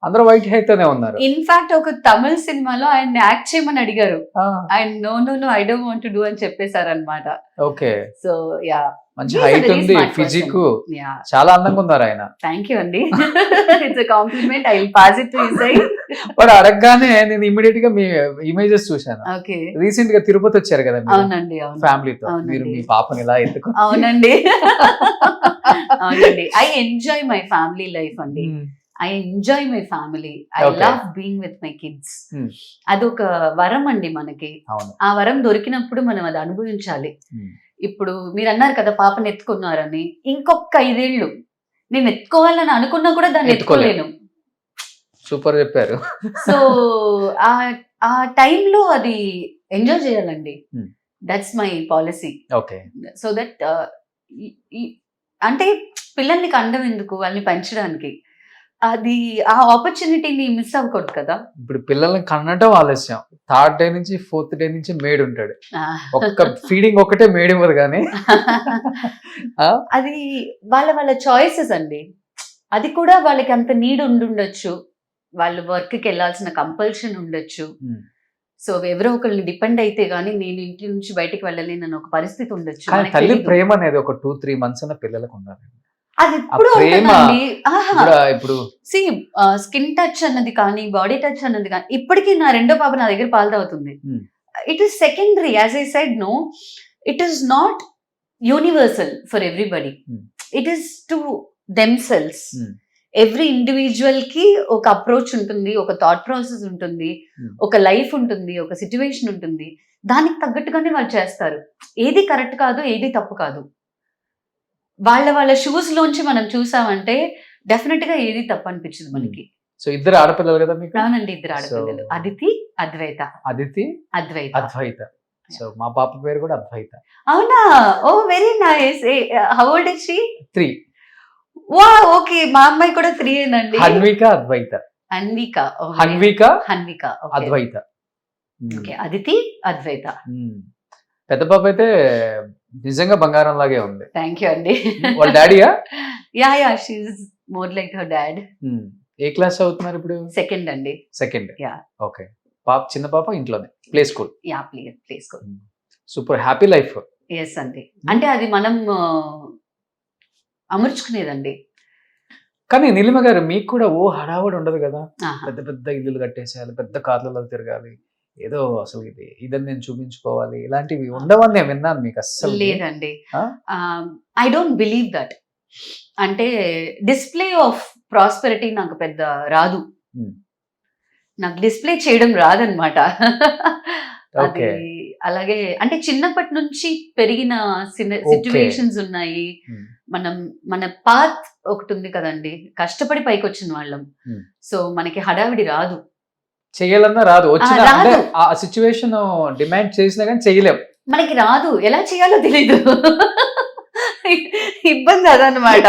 అందరూ వైట్ హెయిర్ తోనే ఉన్నారు. ఇన్ఫాక్ట్ ఒక తమిళ సినిమాలో ఆయన యాక్ట్ చేయమని అడిగారు, ఆ, ఆయన no I don't want to do అని చెప్పేశారు అనమాట. ఓకే. సో యా, మంచి He is a height very ఉంది, smart ఫిజిక్ person. Yeah. చాలా అందంగా ఉన్నారు ఆయన. థ్యాంక్ యూ అండి. It's a compliment. I will pass it to Isai. వాడు అడగగానే నేను ఇమీడియట్ గా మీ ఇమేజెస్ చూశాను. ఓకే. రీసెంట్ గా తిరుపతి వచ్చారు కదా మీరు అవునండి, అవును. ఫ్యామిలీతో. అవునండి. మీరు మీ పాపని ఇలా ఎత్తుకు అవునండి. అవునండి. I enjoy my family life అండి. I enjoy my family. I Okay. Love being with my kids. Hmm. అదొక వరం అండి మనకి. అవును. ఆ వరం దొరికినప్పుడు మనం అది అనుభవించాలి. Hmm. ఇప్పుడు మీరు అన్నారు కదా పాపని ఎత్తుకున్నారని, ఇంకొక 5 ఏళ్ళు నేను ఎత్తుకోవాలని అనుకున్నా కూడా దాన్ని ఎత్తుకోలేను. ఎత్తుకోలేను. సూపర్ చెప్పారు. సో ఆ టైంలో అది ఎంజాయ్ చేయాలండి. Hmm. That's my policy. Okay. So that అంటే పిల్లల్ని కండం ఎందుకు, వాళ్ళని పెంచడానికి. అది ఆ ఆపర్చునిటీని మిస్ అవ్వకూడదు కదా. ఇప్పుడు పిల్లల్ని కనడం ఆలస్యం. 3rd డే నుంచి 4th డే నుంచి మేడ్ ఉంటాడు. ఒక్క ఫీడింగ్ ఒకటే మేడ్ ఇవ్వదు కానీ అది వాళ్ళ చాయిసెస్ అండి. అది కూడా వాళ్ళకి అంత నీడ్ ఉండుండొచ్చు, వాళ్ళు వర్క్కి వెళ్ళాల్సిన కంపల్షన్ ఉండొచ్చు. సో ఎవరో ఒకరిని డిపెండ్ అయితే గానీ నేను ఇంటి నుంచి బయటికి వెళ్ళలేనన్న ఒక పరిస్థితి ఉండొచ్చు. కానీ మనకి తల్లి తెలీదు. ప్రేమ అనేది ఒక 2-3 months అన్న పిల్లలకు ఉండాలి. అది ఎప్పుడు ప్రేమ ఉంటుందండి. ఇప్పుడు సి స్కిన్ టచ్ అన్నది కానీ, బాడీ టచ్ అన్నది కానీ, ఇప్పటికీ నా రెండో పాప నా దగ్గర పాలు తాగుతుంది. Hmm. It is secondary. As I said, no, it is not universal for everybody. Hmm. It is to themselves. Hmm. Every individual కి ఒక అప్రోచ్ ఉంటుంది, ఒక థాట్ ప్రాసెస్ ఉంటుంది, Hmm. ఒక లైఫ్ ఉంటుంది, ఒక సిచ్యువేషన్ ఉంటుంది. దానికి తగ్గట్టుగానే వాళ్ళు చేస్తారు. ఏది కరెక్ట్ కాదు, ఏది తప్పు కాదు. వాళ్ళ షూస్ లోంచి మనం చూసామంటే డెఫినెట్ గా ఏది తప్పు అనిపించదు మనకి. సో ఇద్దరు ఆడపిల్లలు కదా మీకు? అవునండి, ఇద్దరు ఆడపిల్లలు. So- అదితి, అద్వైత. అదితి, అద్వైత. అద్వైత. సో మా పాప పేరు కూడా అద్వైత. అవునా? Oh very nice. How old is she? 3. Wow okay, మా అమ్మాయి కూడా 3 ఏనండి. హన్విక అద్వైత. హన్విక. హన్విక హన్విక. అద్వైత. ఓకే, అదితి అద్వైత. పెద్ద పాప అయితే నిజంగా బంగారం లాగే ఉంది. థ్యాంక్ యూ అండి. వాళ్ళ డాడీయా? Yeah she's more like her dad. ఏ క్లాస్ చదువుతున్నారు ఇప్పుడు? సెకండ్ అండి. సెకండ్. Yeah. ఓకే. చిన్న పాప ఇంట్లోనే play school. Yeah play school. Super happy life. Yes అండి. అంటే అది మనం అమర్చుకునేదండి. కానీ నీలిమ గారు మీకు కూడా హడావుడి ఉండదు కదా? ఆహా. పెద్ద పెద్ద ఇల్లులు కట్టేసేయాలి, పెద్ద కార్లలో తిరగాలి, ఏదో అసలు ఇదని నేను చూపించుకోవాలి, ఇలాంటివి ఉండవని నేను విన్నాను. మీకు అస్సలు లేదండి. I don't believe that. అంటే డిస్ప్లే ఆఫ్ ప్రాస్పెరిటీ నాకు పెద్ద రాదు. నాకు డిస్ప్లే చేయడం రాదనమాట. అది అలాగే అంటే చిన్నప్పటి నుంచి పెరిగిన సిచ్యువేషన్స్ ఉన్నాయి. మన పాత్ ఒకటి ఉంది కదండి, కష్టపడి పైకి వచ్చిన వాళ్ళం. సో మనకి హడావిడి రాదు, చేయాలన్నా రాదు. వచ్చిన అంటే ఆ సిచ్యువేషన్ డిమాండ్ చేసినా కానీ చేయలేం. మనకి రాదు, ఎలా చేయాలో తెలీదు. ఇబ్బంది అదనమాట.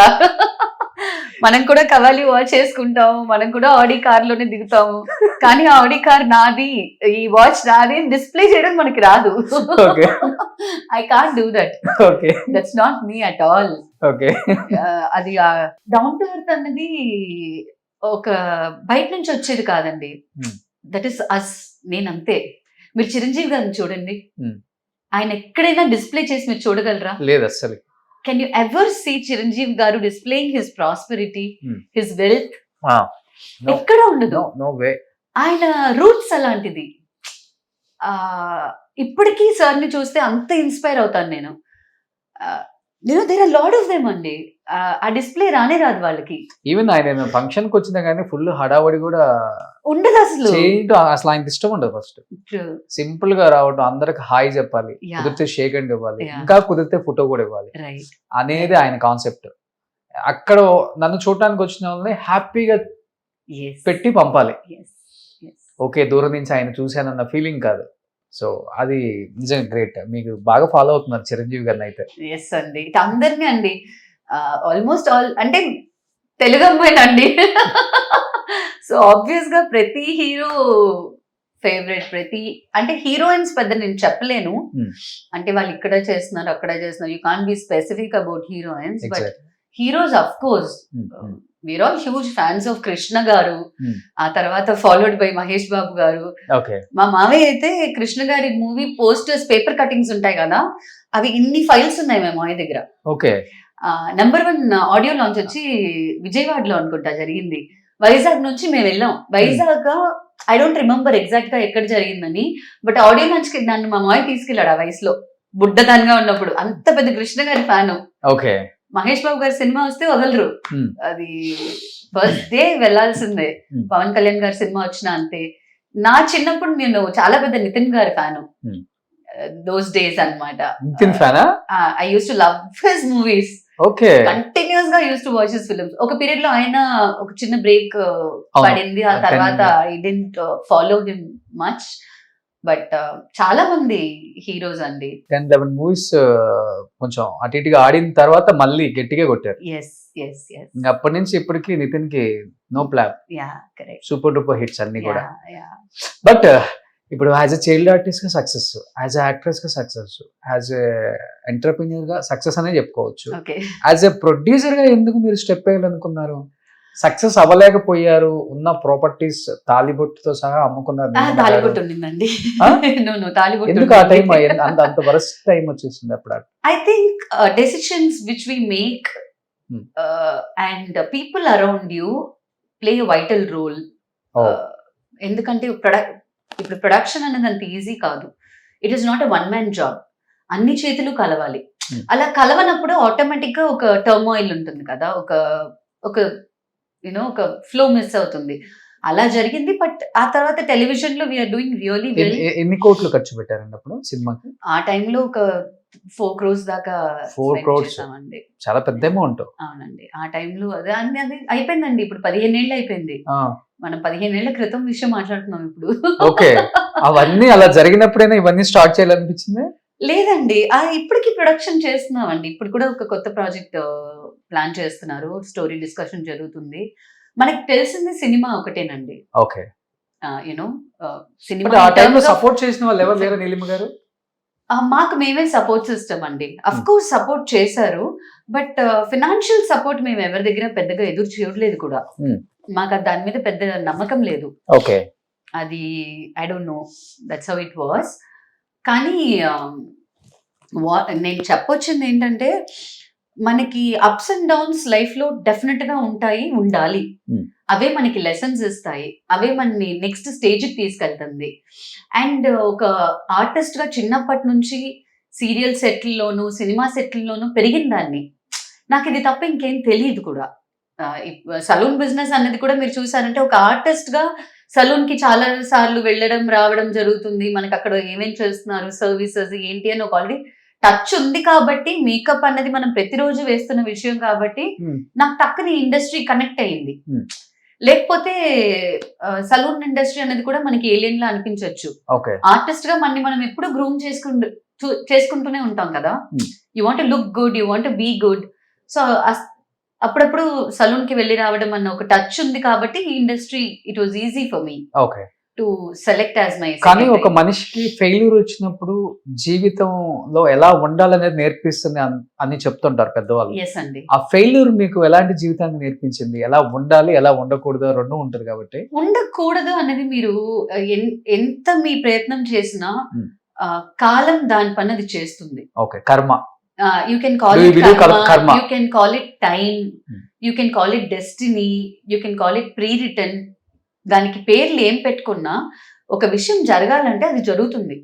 మనం కూడా కవాలి వాచ్ చేసుకుంటాం, మనం కూడా ఆడి కార్ లోనే దిగుతాము, కానీ ఆడి కార్ నాది, ఈ వాచ్ నాది డిస్ప్లే చేయడం మనకి రాదు. I can't do that. That's not me at all. అది డౌన్ టు ఎర్త్ అన్నది ఒక బయట నుంచి వచ్చేది కాదండి. దట్ ఈస్ అస్. నేనంతే. మీరు చిరంజీవి గారిని చూడండి, ఆయన ఎక్కడైనా డిస్ప్లే చేసి మీరు చూడగలరా? లేదు అస్సలు. Can you ever see Chiranjeevi గారు displaying his prosperity, his wealth? ఎక్కడ ఉండదు. No way. ఆయన రూట్స్ అలాంటిది. ఇప్పటికీ సార్ ని చూస్తే అంత ఇన్స్పైర్ అవుతాను నేను. There are lot of them అండి. ఆ డిస్ప్లే రానే రాదు వాళ్ళకి. ఈవెన్ ఆయన ఫంక్షన్ కి వచ్చినా కానీ ఫుల్ హడావడి కూడా ఉండదు అసలు. అసలు ఆయనకి ఇష్టం ఉండదు. ఫస్ట్ సింపుల్ గా రావడం, అందరికి హాయ్ చెప్పాలి, కుదిరితే షేక్ హ్యాండ్ ఇవ్వాలి, ఇంకా కుదిరితే ఫోటో కూడా ఇవ్వాలి అనేది ఆయన కాన్సెప్ట్. అక్కడ నన్ను చూడటానికి వచ్చిన వాళ్ళని హ్యాపీగా పెట్టి పంపాలి. ఓకే, దూరం నుంచి ఆయన చూశానన్న ఫీలింగ్ కాదు. సో అది నిజంగా గ్రేట్. మీకు బాగా ఫాలో అవుతున్నారు చిరంజీవి గారిని అయితే. ఎస్ అండి, అందరినీ అండి, ఆల్మోస్ట్ ఆల్. అంటే తెలుగు అమ్మాయినండి. సో ఆబ్వియస్ గా ప్రతి హీరో ఫేవరెట్. అంటే హీరోయిన్స్ పెద్ద నేను చెప్పలేను, అంటే వాళ్ళు ఇక్కడ చేస్తున్నారు అక్కడ చేస్తున్నారు. You can't be specific about heroines, but heroes of course we're all huge fans of Krishna garu. ఆ తర్వాత ఫాలోడ్ బై మహేష్ బాబు గారు. మా మావయ్య అయితే కృష్ణ గారి మూవీ పోస్టర్స్, పేపర్ కటింగ్స్ ఉంటాయి కదా, అవి ఇన్ని ఫైల్స్ ఉన్నాయి మా మావయ్య దగ్గర. నంబర్ 1 ఆడియో లాంచ్ వచ్చి విజయవాడలో అనుకుంటా జరిగింది. వైజాగ్ నుంచి మేము వెళ్ళాం. Vizag I don't remember exact గా ఎక్కడ జరిగిందని, బట్ ఆడియో లాంచ్ కి నన్ను మా మావయ్య తీసుకెళ్ళాడు. ఆ వయసులో బుడ్డదానిగా ఉన్నప్పుడు. అంత పెద్ద కృష్ణ గారి ఫ్యాను. మహేష్ బాబు గారి సినిమా వస్తే వదలరు, అది ఫస్ట్ డే వెళ్లాల్సిందే. పవన్ కళ్యాణ్ గారి సినిమా వచ్చినా అంతే. నా చిన్నప్పుడు నేను చాలా పెద్ద నితిన్ గారి ఫ్యాను. దోస్ డేస్ అన్నమాట. I used to love his movies. Continuous గా used to watch his films. ఒక పీరియడ్ లో ఆయన ఒక చిన్న బ్రేక్ పడింది, ఆ తర్వాత I didn't follow him much. But చాలా మంది హీరోస్ అండి 10-11 మూవీస్ కొంచెం అటు ఇటుగా ఆడిన తర్వాత మళ్ళీ గట్టిగా కొట్టారు. అప్పటి నుంచి ఇప్పటికి నితిన్ కి no plan. Super duper hits అన్ని కూడా. బట్ ఇప్పుడు యాజ్ ఎ చైల్డ్ ఆర్టిస్ట్ గా సక్సెస్, యాజ్ ఎ యాక్ట్రెస్ గా సక్సెస్, యాజ్ ఎ ఎంటర్ప్రెన్యూర్ గా సక్సెస్ అనే చెప్పుకోవచ్చు. యాజ్ ఎ ప్రొడ్యూసర్ గా ఎందుకు మీరు స్టెప్ వేయాలనుకున్నారు? సక్సెస్ అవ్వలేకపోయారు, ఉన్న ప్రాపర్టీస్ తాలిబొట్టుతో సహా అమ్ముకున్నారు. తాలిబొట్టు ఉండిందండి. ఎందుకు ఆ టైం అంత వరస్ట్ టైం వచ్చేసింది అప్పుడు? I think decisions which we make and people around you play vital role. ఎందుకంటే ఇప్పుడు ప్రొడక్షన్ అనేది అంత ఈజీ కాదు. It is not a one man job. అన్ని చేతులు కలవాలి. అలా కలవనప్పుడు ఆటోమేటిక్ గా ఒక టర్మాయిల్ ఉంటుంది కదా, ఒక ఒక ఫ్లో మిస్ అవుతుంది. అలా జరిగింది. బట్ ఆ తర్వాత టెలివిజన్ లో వీఆర్ డూయింగ్ రియలీ వెల్. ఎన్ని కోట్లు ఖర్చు పెట్టారండి అప్పుడు సినిమాకి? ఆ టైంలో ఒక 4 crores దాకా. 4 crores చాలా పెద్ద అమౌంట్. అవునండి, ఆ టైంలో అదే అయిపోయిందండి. ఇప్పుడు 15 ఏళ్ళు అయిపోయింది. మనం 15 ఏళ్ల క్రితం విషయం మాట్లాడుతున్నాం ఇప్పుడు. ఓకే, అవన్నీ అలా జరిగినప్పుడైనా ఇవన్నీ స్టార్ట్ చేయాలనిపించింది? లేదండి. ఇప్పటికి ప్రొడక్షన్ చేస్తున్నామండి. ఇప్పుడు కూడా ఒక కొత్త ప్రాజెక్ట్ ప్లాన్ చేస్తున్నారు. స్టోరీ డిస్కషన్ జరుగుతుంది. మనకు తెలిసింది సినిమా ఒకటేనండి. ఓకే. యూనో అంటే సినిమా ఆ ఇన్ టైంలో టర్మ్స్ ఆఫ్ సపోర్ట్ చేసిన వాళ్ళు ఎవరు లేరా నీలిమ గారు? మాకు మేమే సపోర్ట్ సిస్టమ్ అండి. అఫ్ కోర్స్ సపోర్ట్ చేశారు. బట్ ఫినాన్షియల్ సపోర్ట్ మేము ఎవరి దగ్గర పెద్దగా ఎదురు చూడలేదు కూడా. Hmm. మాకు దాని మీద పెద్ద నమ్మకం లేదు. ఓకే. అది I don't know, that's how it was. కానీ నేను చెప్పొచ్చింది ఏంటంటే, మనకి అప్స్ అండ్ డౌన్స్ లైఫ్ లో డెఫినెట్ గా ఉంటాయి, ఉండాలి. Hmm. అవే మనకి లెసన్స్ ఇస్తాయి, అవే మనని నెక్స్ట్ స్టేజ్ కి తీసుకెళ్తుంది. అండ్ ఒక ఆర్టిస్ట్ గా చిన్నప్పటి నుంచి సీరియల్ సెట్లలోను సినిమా సెట్లలోను పెరిగిన దాన్ని, నాకు ఇది తప్ప ఇంకేం తెలియదు కూడా. సలూన్ బిజినెస్ అన్నది కూడా మీరు చూసారంటే, ఒక ఆర్టిస్ట్ గా సలూన్ కి చాలా సార్లు వెళ్ళడం రావడం జరుగుతుంది. మనకి అక్కడ ఏమేం చేస్తున్నారు, సర్వీసెస్ ఏంటి అని ఒక ఆల్రెడీ టచ్ ఉంది కాబట్టి, మేకప్ అన్నది మనం ప్రతిరోజు వేస్తున్న విషయం కాబట్టి Hmm. నాకు టక్కుని ఇండస్ట్రీ కనెక్ట్ అయ్యింది. Hmm. లేకపోతే సలూన్ ఇండస్ట్రీ అనేది కూడా మనకి ఏలియన్ లా అనిపించవచ్చు. ఓకే. ఆర్టిస్ట్ గా మనం ఎప్పుడు గ్రూమ్ చేసుకుంటూనే ఉంటాం కదా. Hmm. You want look good, you want be good. So అప్పుడప్పుడు సలూన్ కి వెళ్ళి రావడం అన్న ఒక టచ్ ఉంది కాబట్టి ఈ industry it was easy for me okay. To select as my. కానీ ఒక మనిషికి ఫెయిల్యూర్ వచ్చినప్పుడు జీవితంలో ఎలా ఉండాలనేది నేర్పిస్తుంది అని చెప్తుంటారు పెద్దవాళ్ళు. ఎస్ అండి. ఆ ఫెయిల్యూర్ మీకు ఎలాంటి జీవితాన్ని నేర్పించింది? ఎలా ఉండాలి, ఎలా ఉండకూడదు, రెండు ఉంటుంది కాబట్టి. ఉండకూడదు అనేది మీరు ఎంత మీ ప్రయత్నం చేసినా Hmm. కాలం దాని పని అది చేస్తుంది. ఓకే. కర్మ. You can call Do you it believe karma, karma? you can call it time, Hmm. you can call it destiny, you can call it pre-written. దానికి పేర్లు ఏం పెట్టుకున్నా ఒక విషయం జరగాలంటే అది జరుగుతుంది.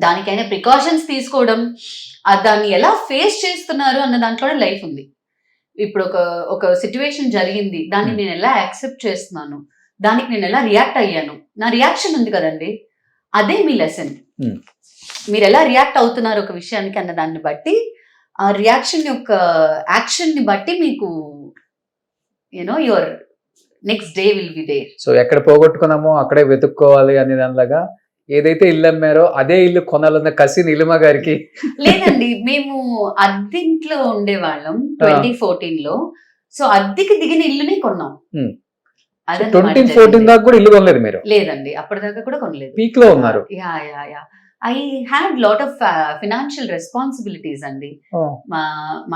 దానికైనా ప్రికాషన్స్ తీసుకోవడం, దాన్ని ఎలా ఫేస్ చేస్తున్నారు అన్న దాంట్లోనే లైఫ్ ఉంది. ఇప్పుడు ఒక సిచ్యువేషన్ జరిగింది, దాన్ని Hmm. నేను ఎలా యాక్సెప్ట్ చేస్తున్నాను, దానికి నేను ఎలా రియాక్ట్ అయ్యాను, నా రియాక్షన్ ఉంది కదండి, అదే మీ లెసన్. Hmm. మీరు ఎలా రియాక్ట్ అవుతున్నారు ఒక విషయానికి అన్న దాన్ని బట్టి, ఆ రియాక్షన్ యొక్క యాక్షన్ ని బట్టి మీకు your next day will be there. So ఎక్కడ పోగొట్టుకున్నామో అక్కడే వెతుక్కోవాలి అనే దానిలాగా ఏదైతే ఇల్లు అమ్మారో అదే ఇల్లు కొనాలన్న కసి నీలిమ గారికి. లేదండి, మేము అద్దెంట్లో ఉండేవాళ్ళం 2014 లో. సో అద్దెకి దిగిన ఇల్లునే కొన్నాం. Hmm. అదన్నమాట 2014 జరిగింది. దాకా కూడా ఇల్లు కొనలేదు మీరు? లేదండి, అప్పటిదాకా కూడా కొనలేదు. పీక్ లో ఉన్నారు. Yeah I had lot of financial responsibilities అండి. మా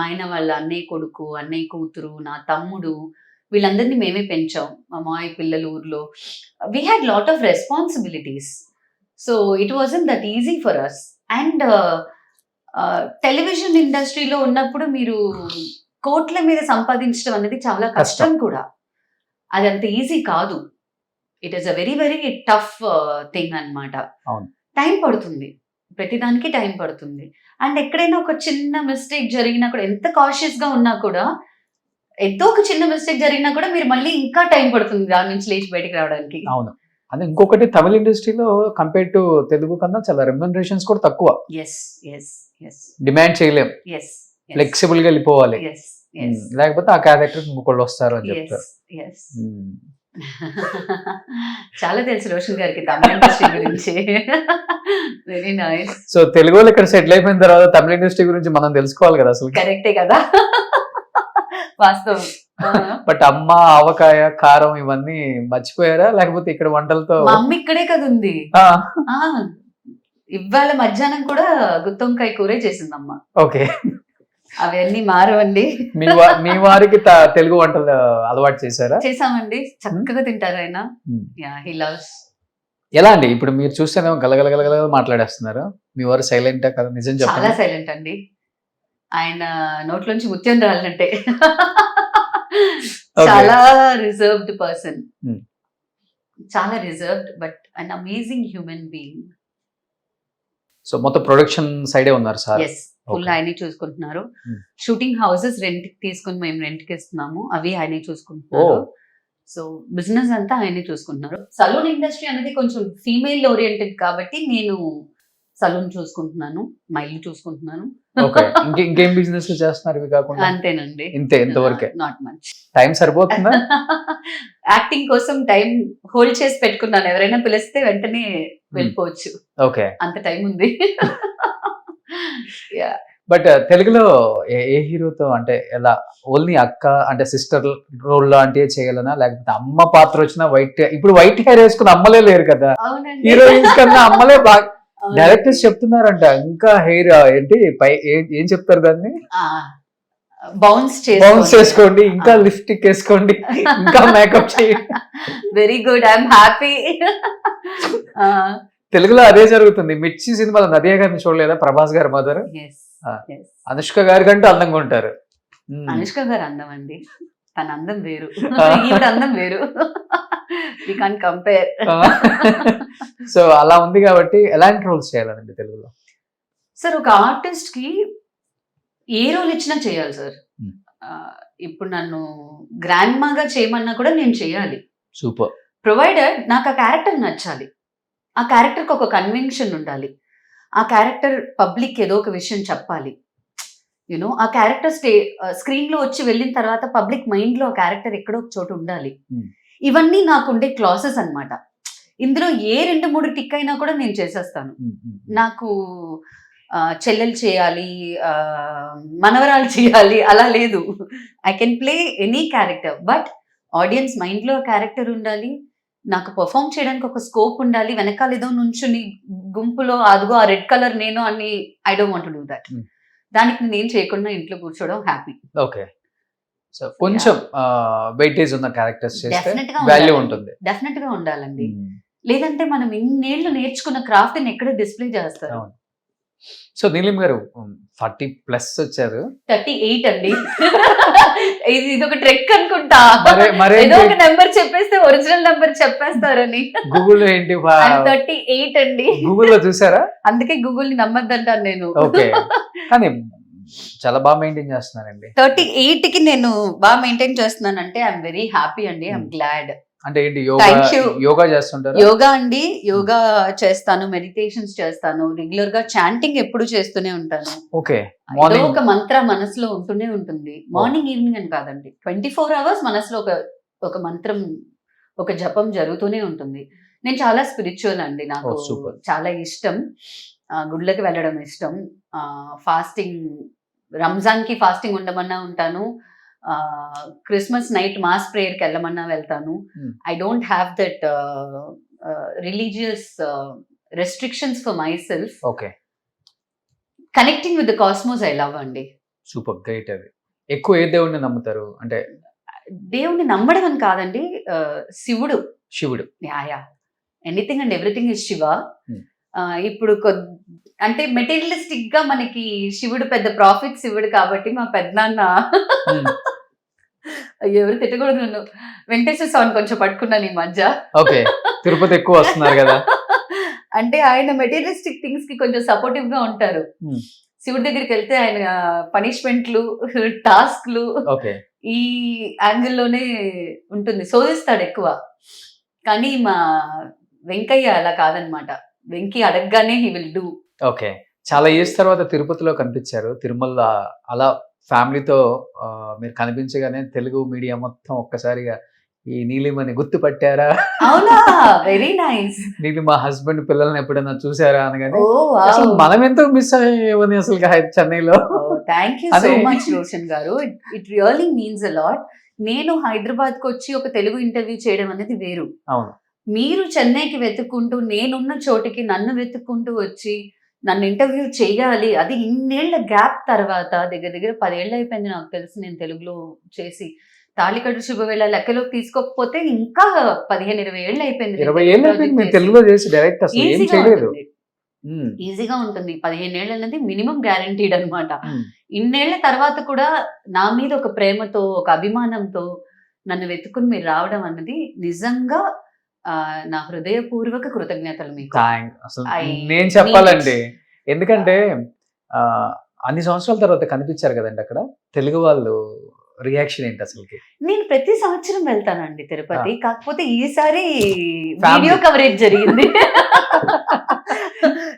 ఆయన వాళ్ళ అన్నయ్య కొడుకు, అన్నయ్య కూతురు, నా తమ్ముడు, వీళ్ళందరినీ మేమే పెంచాం. మా మాయ పిల్లలు ఊర్లో. We had lot of responsibilities. So it wasn't that easy for us. And television ఇండస్ట్రీలో ఉన్నప్పుడు మీరు కోట్ల మీద సంపాదించడం అనేది చాలా కష్టం కూడా. అది అంత ఈజీ కాదు. It is a very very tough thing అన్నమాట. అవును. టైం పడుతుంది, ప్రతిదానికి టైం పడుతుంది. అండ్ ఎక్కడైనా ఒక చిన్న మిస్టేక్ జరిగినా కూడా, ఎంత కాషియస్ గా ఉన్నా కూడా, ఏదో ఒక చిన్న మిస్టేక్ జరిగినా కూడా మీరు మళ్ళీ ఇంకా టైం పడుతుంది దాని నుంచి లేచి బయటికి రావడానికి. అవును. అది ఇంకొకటి, తమిళ ఇండస్ట్రీలో కంపేర్ టు తెలుగు కన్నా చాలా రెమ్యునరేషన్స్ కూడా తక్కువ. ఎస్ ఎస్ ఎస్ డిమాండ్ చేయలేం, ఎస్ ఫ్లెక్సిబుల్ గా వెళ్ళిపోవాలి. ఎస్ ఎస్ లేకపోతే ఆ క్యారెక్టర్ ఇంకొకళ్ళు వస్తారు అని చెప్తారు. ఎస్. చాలా తెలుసు రోషన్ గారికి తమిళ ఇండస్ట్రీ గురించి. Very nice. సో తెలుగు వాళ్ళు ఇక్కడ సెటిల్ అయిపోయిన తర్వాత తమిళ ఇండస్ట్రీ గురించి మనం తెలుసుకోవాలి కదా అసలు. కరెక్టే కదా, వాస్తవం. బట్ అమ్మ, ఆవకాయ, కారం ఇవన్నీ మర్చిపోయారా, లేకపోతే ఇక్కడ వంటలతో? మా అమ్మ ఇక్కడే కదా ఉంది. ఇవాళ మధ్యాహ్నం కూడా గుత్తొంకాయ కూరే చేసిందమ్మ. ఓకే. అవన్నీ మారవండి. మీ వారికి తెలుగు వంటలు అలవాటు చేశారా? చేసామండి, చక్కగా తింటారు ఆయన. He loves. ఎలా అండి ఇప్పుడు మీరు చూస్తేనేమో గలగలగలగల మాట్లాడేస్తున్నారు, మీ వారు సైలెంట్ కదా? నిజం చాలా చెప్పండి. సైలెంట్ అండి. ఆయన నోట్లోంచి ముత్యం రాలంటే. చాలా రిజర్వ్డ్ పర్సన్. చాలా reserved, but an amazing human being. So మొత్తం ప్రొడక్షన్ సైడే ఉన్నారు సార్? ఎస్, ఫుల్ ఆయనే చూసుకుంటున్నారు. షూటింగ్ హౌసెస్ రెంట్ తీసుకుని మేము రెంట్ కి ఇస్తున్నాము, అవి ఆయనే చూసుకుంటున్నారు. సో బిజినెస్ అంతా ఆయనే చూసుకుంటున్నారు. సలూన్ ఇండస్ట్రీ అనేది కొంచెం ఫీమేల్ ఓరియంటెడ్ కాబట్టి నేను సలూన్ చూసుకుంటున్నాను, మా ఇల్లు చూసుకుంటున్నాను. ఓకే. ఇంకేం బిజినెస్ చేస్తున్నారు ఇవి కాకుండా? అంతేనండి. ఇంతవరకే. Not much. టైం సరిపోతుందా? యాక్టింగ్ కోసం టైం హోల్డ్ చేసి పెట్టుకున్నాను. ఎవరైనా పిలిస్తే వెంటనే వెళ్ళిపోవచ్చు. ఓకే. అంత టైం ఉంది. Yeah. బట్ తెలుగులో ఏ హీరోతో అంటే ఎలా ఓన్లీ అక్క అంటే సిస్టర్ రోల్ లాంటివి చేయాలనా, లేకపోతే అమ్మ పాత్ర వచ్చిన ఇప్పుడు వైట్ హెయిర్ వేసుకుని అమ్మలే లేరు కదా, అవునండి. హీరోయిన్స్ కన్నా అమ్మలే బాగా. డైరెక్టర్స్ చెప్తున్నారంట ఇంకా హెయిర్ ఏంటి ఏం చెప్తారు దాన్ని, బౌన్స్ చేసుకోండి, ఇంకా లిప్స్టిక్ వేసుకోండి, ఇంకా మేకప్ చేయండి. Very good, I'm happy. తెలుగులో అదే జరుగుతుంది. మిర్చి సినిమాలో నదియా గారిని చూడలేదా, ప్రభాస్ గారి మదర్? అనుష్క గారి కంటే అందంగా ఉంటారు. అనుష్క గారు అందం అండి, తన అందం వేరు, ఈవిడ అందం వేరు. We can't compare. సో అలా ఉంది కాబట్టి ఎలాంటి రోల్స్ చేయాలండి తెలుగులో? సార్, ఒక ఆర్టిస్ట్ కి ఏ రోల్ ఇచ్చినా చేయాలి సార్. ఇప్పుడు నన్ను గ్రాండ్ మాగా చేయమన్నా కూడా నేను చేయాలి. సూపర్. ప్రొవైడెడ్ నాకు ఆ క్యారెక్టర్ నచ్చాలి, ఆ క్యారెక్టర్కి ఒక కన్విక్షన్ ఉండాలి, ఆ క్యారెక్టర్ పబ్లిక్ ఏదో ఒక విషయం చెప్పాలి. యూనో ఆ క్యారెక్టర్ స్క్రీన్ లో వచ్చి వెళ్ళిన తర్వాత పబ్లిక్ మైండ్ లో ఆ క్యారెక్టర్ ఎక్కడో ఒక చోటు ఉండాలి. ఇవన్నీ నాకుండే క్లాసెస్ అన్నమాట. ఇందులో ఏ 2-3 టిక్ అయినా కూడా నేను చేసేస్తాను. నాకు చెల్లెలు చేయాలి, మనవరాలు చేయాలి అలా లేదు. I can play any character, but audience mind లో క్యారెక్టర్ ఉండాలి, నాకు పర్ఫామ్ చేయడానికి ఒక స్కోప్ ఉండాలి. వెనకాల ఏదో నుంచుని గుంపులో అదిగో ఆ రెడ్ కలర్ నేను అని I don't want to do that. దానికి నేను చేయకుండా ఇంట్లో కూర్చోవడం హ్యాపీ. ఓకే. సో కొంచెం వెయిటేజ్ ఉన్న క్యారెక్టర్స్ చేస్తే వాల్యూ ఉంటుంది. డెఫినెట్ గా ఉండాలండి. లేదంటే మనం ఇన్నేళ్లు నేర్చుకున్న క్రాఫ్ట్ ని ఎక్కడ డిస్ప్లే చేస్తారు. సో నీలిం గారు 40+ వచ్చారు. 38 అండి. ఇది ఒక ట్రెక్ అనుకుంటా. ఏదో ఒక నెంబర్ చెప్పేస్తే ఒరిజినల్ నెంబర్ చెప్పేస్తారని. గూగుల్ ఏంటి 38 అండి. గూగుల్లో చూసారా? అందుకే గూగుల్ ని నమ్మద్దంటాను నేను. ఓకే. కానీ చాలా బాగా మెయింటైన్ చేస్తున్నానండి. 38 కి నేను బాగా మెయింటైన్ చేస్తున్నానంటే ఐఎమ్ వెరీ హ్యాపీ అండి. I'm glad. అంటే ఏంటి, యోగా చేస్తుంటారు? యోగా అండి, యోగా చేస్తాను, మెడిటేషన్స్ చేస్తాను, రెగ్యులర్ గా చాంటింగ్ ఎప్పుడు చేస్తూనే ఉంటాను. ఓకే. ఒక మంత్ర మనసులో ఉంటూనే ఉంటుంది. మార్నింగ్ ఈవినింగ్ అని కాదండి, 24 hours మనసులో ఒక మంత్రం, ఒక జపం జరుగుతూనే ఉంటుంది. నేను చాలా స్పిరిచువల్ అండి, నాకు చాలా ఇష్టం. గుళ్ళకి వెళ్ళడం ఇష్టం. ఫాస్టింగ్, రంజాన్ కి ఫాస్టింగ్ ఉండమన్నా ఉంటాను, క్రిస్మస్ నైట్ మాస్ ప్రేయర్ కి వెళ్ళమన్నా వెళ్తాను. I don't have that religious restrictions for myself. Okay. Connecting with the cosmos I love అండి. Super, great. అది ఎక్కువ ఏ దేవుడిని నమ్ముతారు? అంటే దేవుడిని నమ్మడం అని కాదండి, శివుడు. Yeah anything and everything is Shiva. ఇప్పుడు అంటే మెటీరియలిస్టిక్ గా మనకి శివుడు పెద్ద ప్రాఫిట్ శివుడు కాబట్టి మా పెద్దనాన్న ఎవరు తిట్టకూడదు నన్ను, వెంకటేశ్వర స్వామిని కొంచెం పట్టుకున్నాను ఈ మధ్య. ఓకే. తిరుపతి ఎక్కువ వస్తున్నారు కదా. అంటే ఆయన మెటీరియలిస్టిక్ థింగ్స్ కి కొంచెం సపోర్టివ్ గా ఉంటారు. శివుడి దగ్గరికి వెళ్తే ఆయన పనిష్మెంట్లు, టాస్క్లు ఈ యాంగిల్లోనే ఉంటుంది, శోధిస్తాడు ఎక్కువ. కానీ మా వెంకయ్య అలా కాదనమాట. వెంకీ అడగగానే హీ విల్ డూ. ఓకే. చాలా ఇయర్స్ తర్వాత తిరుపతిలో కనిపించారు. తిరుమల అలా ఫ్యామిలీతో మీరు కనిపించగానే తెలుగు మీడియా మొత్తం ఒక్కసారిగా ఈ నీలిమని గుర్తుపట్టారా? అవునా, వెరీ నైస్. నీలి మా హస్బెండ్ పిల్లల్ని ఎప్పుడైనా చూసారా అనగానే అసలు మనం ఎంతో మిస్ అయ్యేవని అసలు చెన్నైలో. Thank you so much Roshan గారు. It really means a lot. నేను హైదరాబాద్ కు వచ్చి ఒక తెలుగు ఇంటర్వ్యూ చేయడం అనేది వేరు. అవును. మీరు చెన్నైకి వెతుక్కుంటూ, నేనున్న చోటికి నన్ను వెతుక్కుంటూ వచ్చి నన్ను ఇంటర్వ్యూ చేయాలి, అది ఇన్నేళ్ల గ్యాప్ తర్వాత, దగ్గర 10 ఏళ్ళు అయిపోయింది నాకు తెలిసి నేను తెలుగులో చేసి. తాళికట్టు శుభవేళ లెక్కలోకి తీసుకోకపోతే ఇంకా 15-20 ఏళ్ళు అయిపోయింది. ఈజీగా ఉంటుంది. 15 ఏళ్ళు అనేది మినిమం గ్యారంటీడ్ అనమాట. ఇన్నేళ్ల తర్వాత కూడా నా మీద ఒక ప్రేమతో, ఒక అభిమానంతో నన్ను వెతుక్కుని మీరు రావడం అన్నది నిజంగా నా హృదయపూర్వక కృతజ్ఞతలు మీకు. అసలు నేను చెప్పాలండి, ఎందుకంటే అన్ని సంవత్సరాల తర్వాత కనిపించారు కదండి అక్కడ. తెలుగు వాళ్ళు రియాక్షన్ ఏంటి అసలుకి? నేను ప్రతి సంవత్సరం వెళ్తానండి తిరుపతి, కాకపోతే ఈసారి వీడియో కవరేజ్ జరిగింది.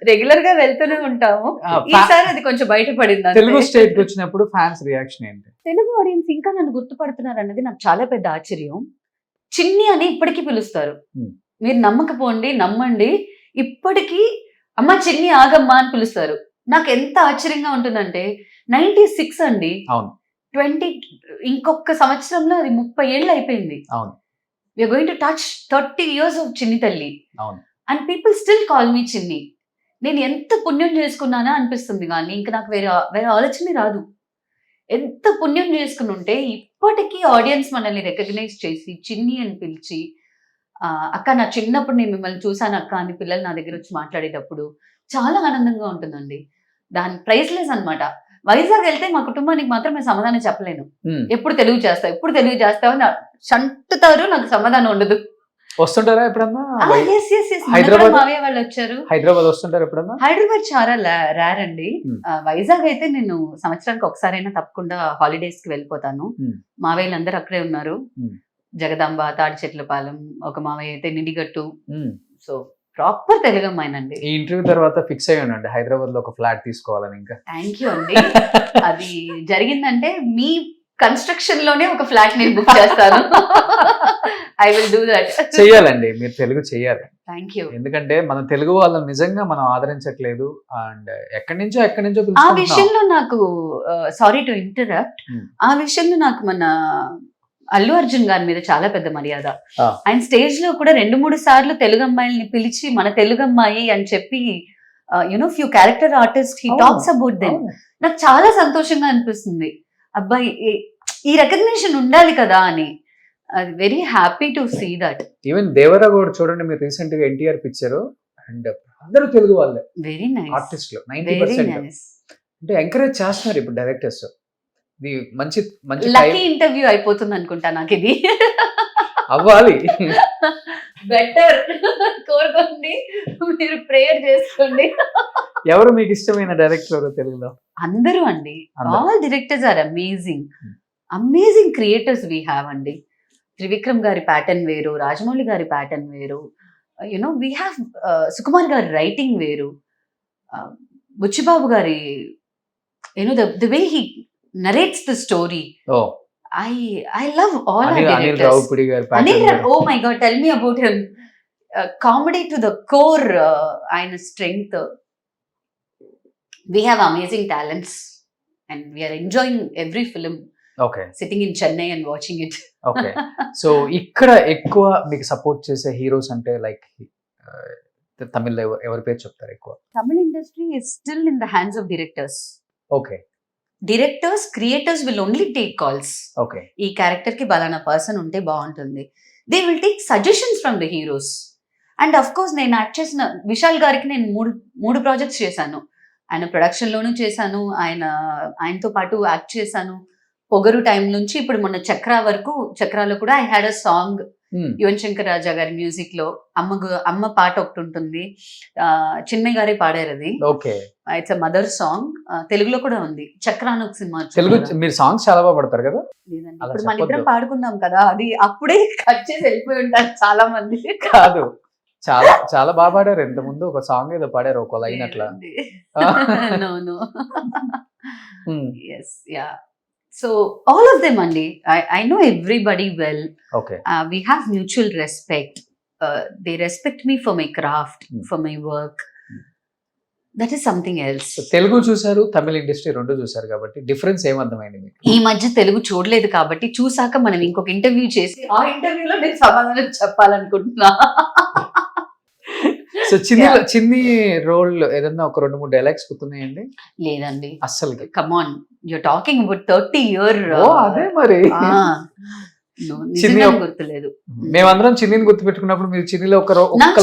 రెగ్యులర్ గా వెళ్తూనే ఉంటాము. ఈసారి అది కొంచెం బయటపడింది అంతే. తెలుగు స్టేట్ కి వచ్చినప్పుడు ఫ్యాన్స్ రియాక్షన్ ఏంటి? తెలుగు ఆడియన్స్ ఇంకా నన్ను గుర్తుపడుతున్నారు అన్నది నాకు చాలా పెద్ద ఆశ్చర్యం. చిన్ని అని ఇప్పటికీ పిలుస్తారు. Hmm. మీరు నమ్మకపోండి, నమ్మండి, ఇప్పటికీ అమ్మ చిన్ని ఆగమ్మా అని పిలుస్తారు. నాకు ఎంత ఆశ్చర్యంగా ఉంటుందంటే 96 అండి. అవును. 20 ఇంకొక సంవత్సరంలో అది 30 ఏళ్ళు అయిపోయింది. అవును. We're going to touch 30 years of Chinni Thalli. అవును. And people still call me Chinni. నేను ఎంత పుణ్యం చేసుకున్నానా అనిపిస్తుంది, కానీ ఇంకా నాకు వేరే ఆలోచనే రాదు. ఎంత పుణ్యం చేసుకుని ఉంటే ఇప్పటికీ ఆడియన్స్ మనల్ని రికగ్నైజ్ చేసి చిన్ని అని పిలిచి అక్క నా చిన్నప్పుడు నేను మిమ్మల్ని చూసాను అక్క అని పిల్లలు నా దగ్గర వచ్చి మాట్లాడేటప్పుడు చాలా ఆనందంగా ఉంటుందండి. దాని ప్రైస్లెస్ అన్నమాట. వైజాగ్ వెళ్తే మా కుటుంబానికి మాత్రం నేను సమాధానం చెప్పలేను. ఎప్పుడు తెలుగు చేస్తావు అని చంటుతారు, నాకు సమాధానం ఉండదు. వస్తుంటారా ఎప్పుడన్నా? హైదరాబాద్ మావయ్య వాళ్ళు వచ్చారు. హైదరాబాద్ వస్తుంటారు ఎప్పుడన్నా? హైదరాబాద్ చాలా రేర్ అండి. వైజాగ్ అయితే నేను సంవత్సరానికి ఒకసారైనా తప్పకుండా హాలిడేస్ కి వెళ్ళిపోతాను. మావయ్యలు అందరూ అక్కడే ఉన్నారు. జగదాంబ, తాడిచెట్లపాలెం, ఒక మావయ్య అయితే నిడిగట్టు. సో ప్రాపర్ తెలుగు అమ్మాయినండి. ఈ ఇంటర్వ్యూ తర్వాత ఫిక్స్ అయ్యానండి హైదరాబాద్ లో ఒక ఫ్లాట్ తీసుకోవాలని. ఇంకా థ్యాంక్ యూ అండి. అది జరిగిందంటే మీ కన్స్ట్రక్షన్ లోనే ఒక ఫ్లాట్ నేను బుక్ చేస్తాను. I will do that. చెయ్యాలండి, మీరు తెలుగు చెయ్యాలి. Thank you. ఎందుకంటే మన తెలుగు వాళ్ళని నిజంగా మనం ఆదరించట్లేదు. అండ్ ఎక్కడి నుంచో ఆ పిలుచుకుంటున్నాం. విషయంలో నాకు సారీ టు ఇంటరప్ట్, ఆ విషయంలో నాకు మన అల్లు అర్జున్ గారి మీద చాలా పెద్ద మర్యాద. ఆయన స్టేజ్ లో కూడా 2-3 సార్లు తెలుగు అమ్మాయిల్ని పిలిచి మన తెలుగు అమ్మాయి అని చెప్పి few character artist he talks about them. నాకు చాలా సంతోషంగా అనిపిస్తుంది. అబ్బాయి ఈ రికగ్నిషన్ ఉండాలి కదా అని. Very happy to see that. Even Devara కూడా చూడండి, మీరు రీసెంట్ గా ఎన్టీఆర్ పిక్చర్, అండ్ అందరూ తెలుగు వాళ్ళే వెరీ నైస్ ఆర్టిస్టులు 90%. అంటే ఎంకరేజ్ చేస్తున్నారు ఇప్పుడు డైరెక్టర్స్. ఇది మంచి మంచి లక్కీ ఇంటర్వ్యూ అయిపోతుంది అనుకుంటా నాకు ఇది. అవ్వాలి. బెటర్ కోరుకోండి, మీరు ప్రేయర్ చేసుకోండి. ఎవరు మీకు ఇష్టమైన డైరెక్టర్ తెలుగులో? అందరూ అండి. All directors are amazing creators we have అండి. త్రివిక్రమ్ గారి ప్యాటర్న్ వేరు, రాజమౌళి గారి ప్యాటర్న్ వేరు, వీ హ్యావ్ సుకుమార్ గారి రైటింగ్ వేరు, బుచ్చిబాబు గారి the way he narrates the story. Oh, I love all our directors. Anil Ravupudi garu pattern. Oh my god, tell me about him. Comedy to the core, ఆయన strength. We have amazing talents and we are enjoying every film. Okay. Sitting in Chennai and watching it. Okay. So ఇక్కడ ఎక్కువ మీకు support చేసే heroes అంటే like Tamil ఎవరి పేరు చెప్తారు ఎక్కువ? Tamil industry is still in the hands of directors. Okay. Directors, creators will only take calls. Okay. ఈ క్యారెక్టర్ కి బలానా పర్సన్ ఉంటే బాగుంటుంది. They will take suggestions from the heroes. And of course నేను యాక్ట్ చేసిన విశాల్ గారికి నేను మూడు ప్రాజెక్ట్స్ చేశాను. ఆయన ప్రొడక్షన్ లోనూ చేశాను, ఆయనతో పాటు యాక్ట్ చేశాను. పొగరు టైం నుంచి ఇప్పుడు మొన్న చక్ర వరకు, చక్రాలో కూడా I had a song. Yuvan Shankar Raja గారి మ్యూజిక్ లో అమ్మ పాట ఒకటి ఉంటుంది, చిన్మయ్ గారే పాడారు అది. It's mother song. తెలుగులో కూడా ఉంది, చక్ర అని ఒక సినిమా. తెలుగు మీరు సాంగ్స్ చాలా బాగా పాడతారు కదా? లేదండి, ఇప్పుడు మన ఇద్దరం పాడుకున్నాం కదా, అది అప్పుడే కట్ చేసి వెళ్ళిపోయి ఉంటారు చాలా మంది. కాదు, చాలా చాలా బాగా పాడారు. ఇంత ముందు ఒక సాంగ్ ఏదో పాడారు, ఒక లైన్ అట్లా. No yes yeah. So all of them andi, I know everybody well. Okay. We have mutual respect. They respect me for my craft, for my work. That is something else. Telugu చూసారు, తమిళ industry రెండు చూసారు కాబట్టి difference ఏమర్థమైంది మీకు? ఈ మధ్య తెలుగు చూడలేదు కాబట్టి చూసాక మనం ఇంకొక ఇంటర్వ్యూ చేసి ఆ ఇంటర్వ్యూలో నేను సమాధానం చెప్పాలనుకుంటున్నా. సో చిన్ని రోల్ ఏదన్నా ఒక 2-3 డైలాగ్స్ గుర్తున్నాయండి? లేదండి అస్సలు. Come on, you're talking about 30 year. అదే మరి చిన్ని గుర్తులేదు. మేమందరం చిన్నిని గుర్తు పెట్టుకున్నప్పుడు మీరు చిన్నిలో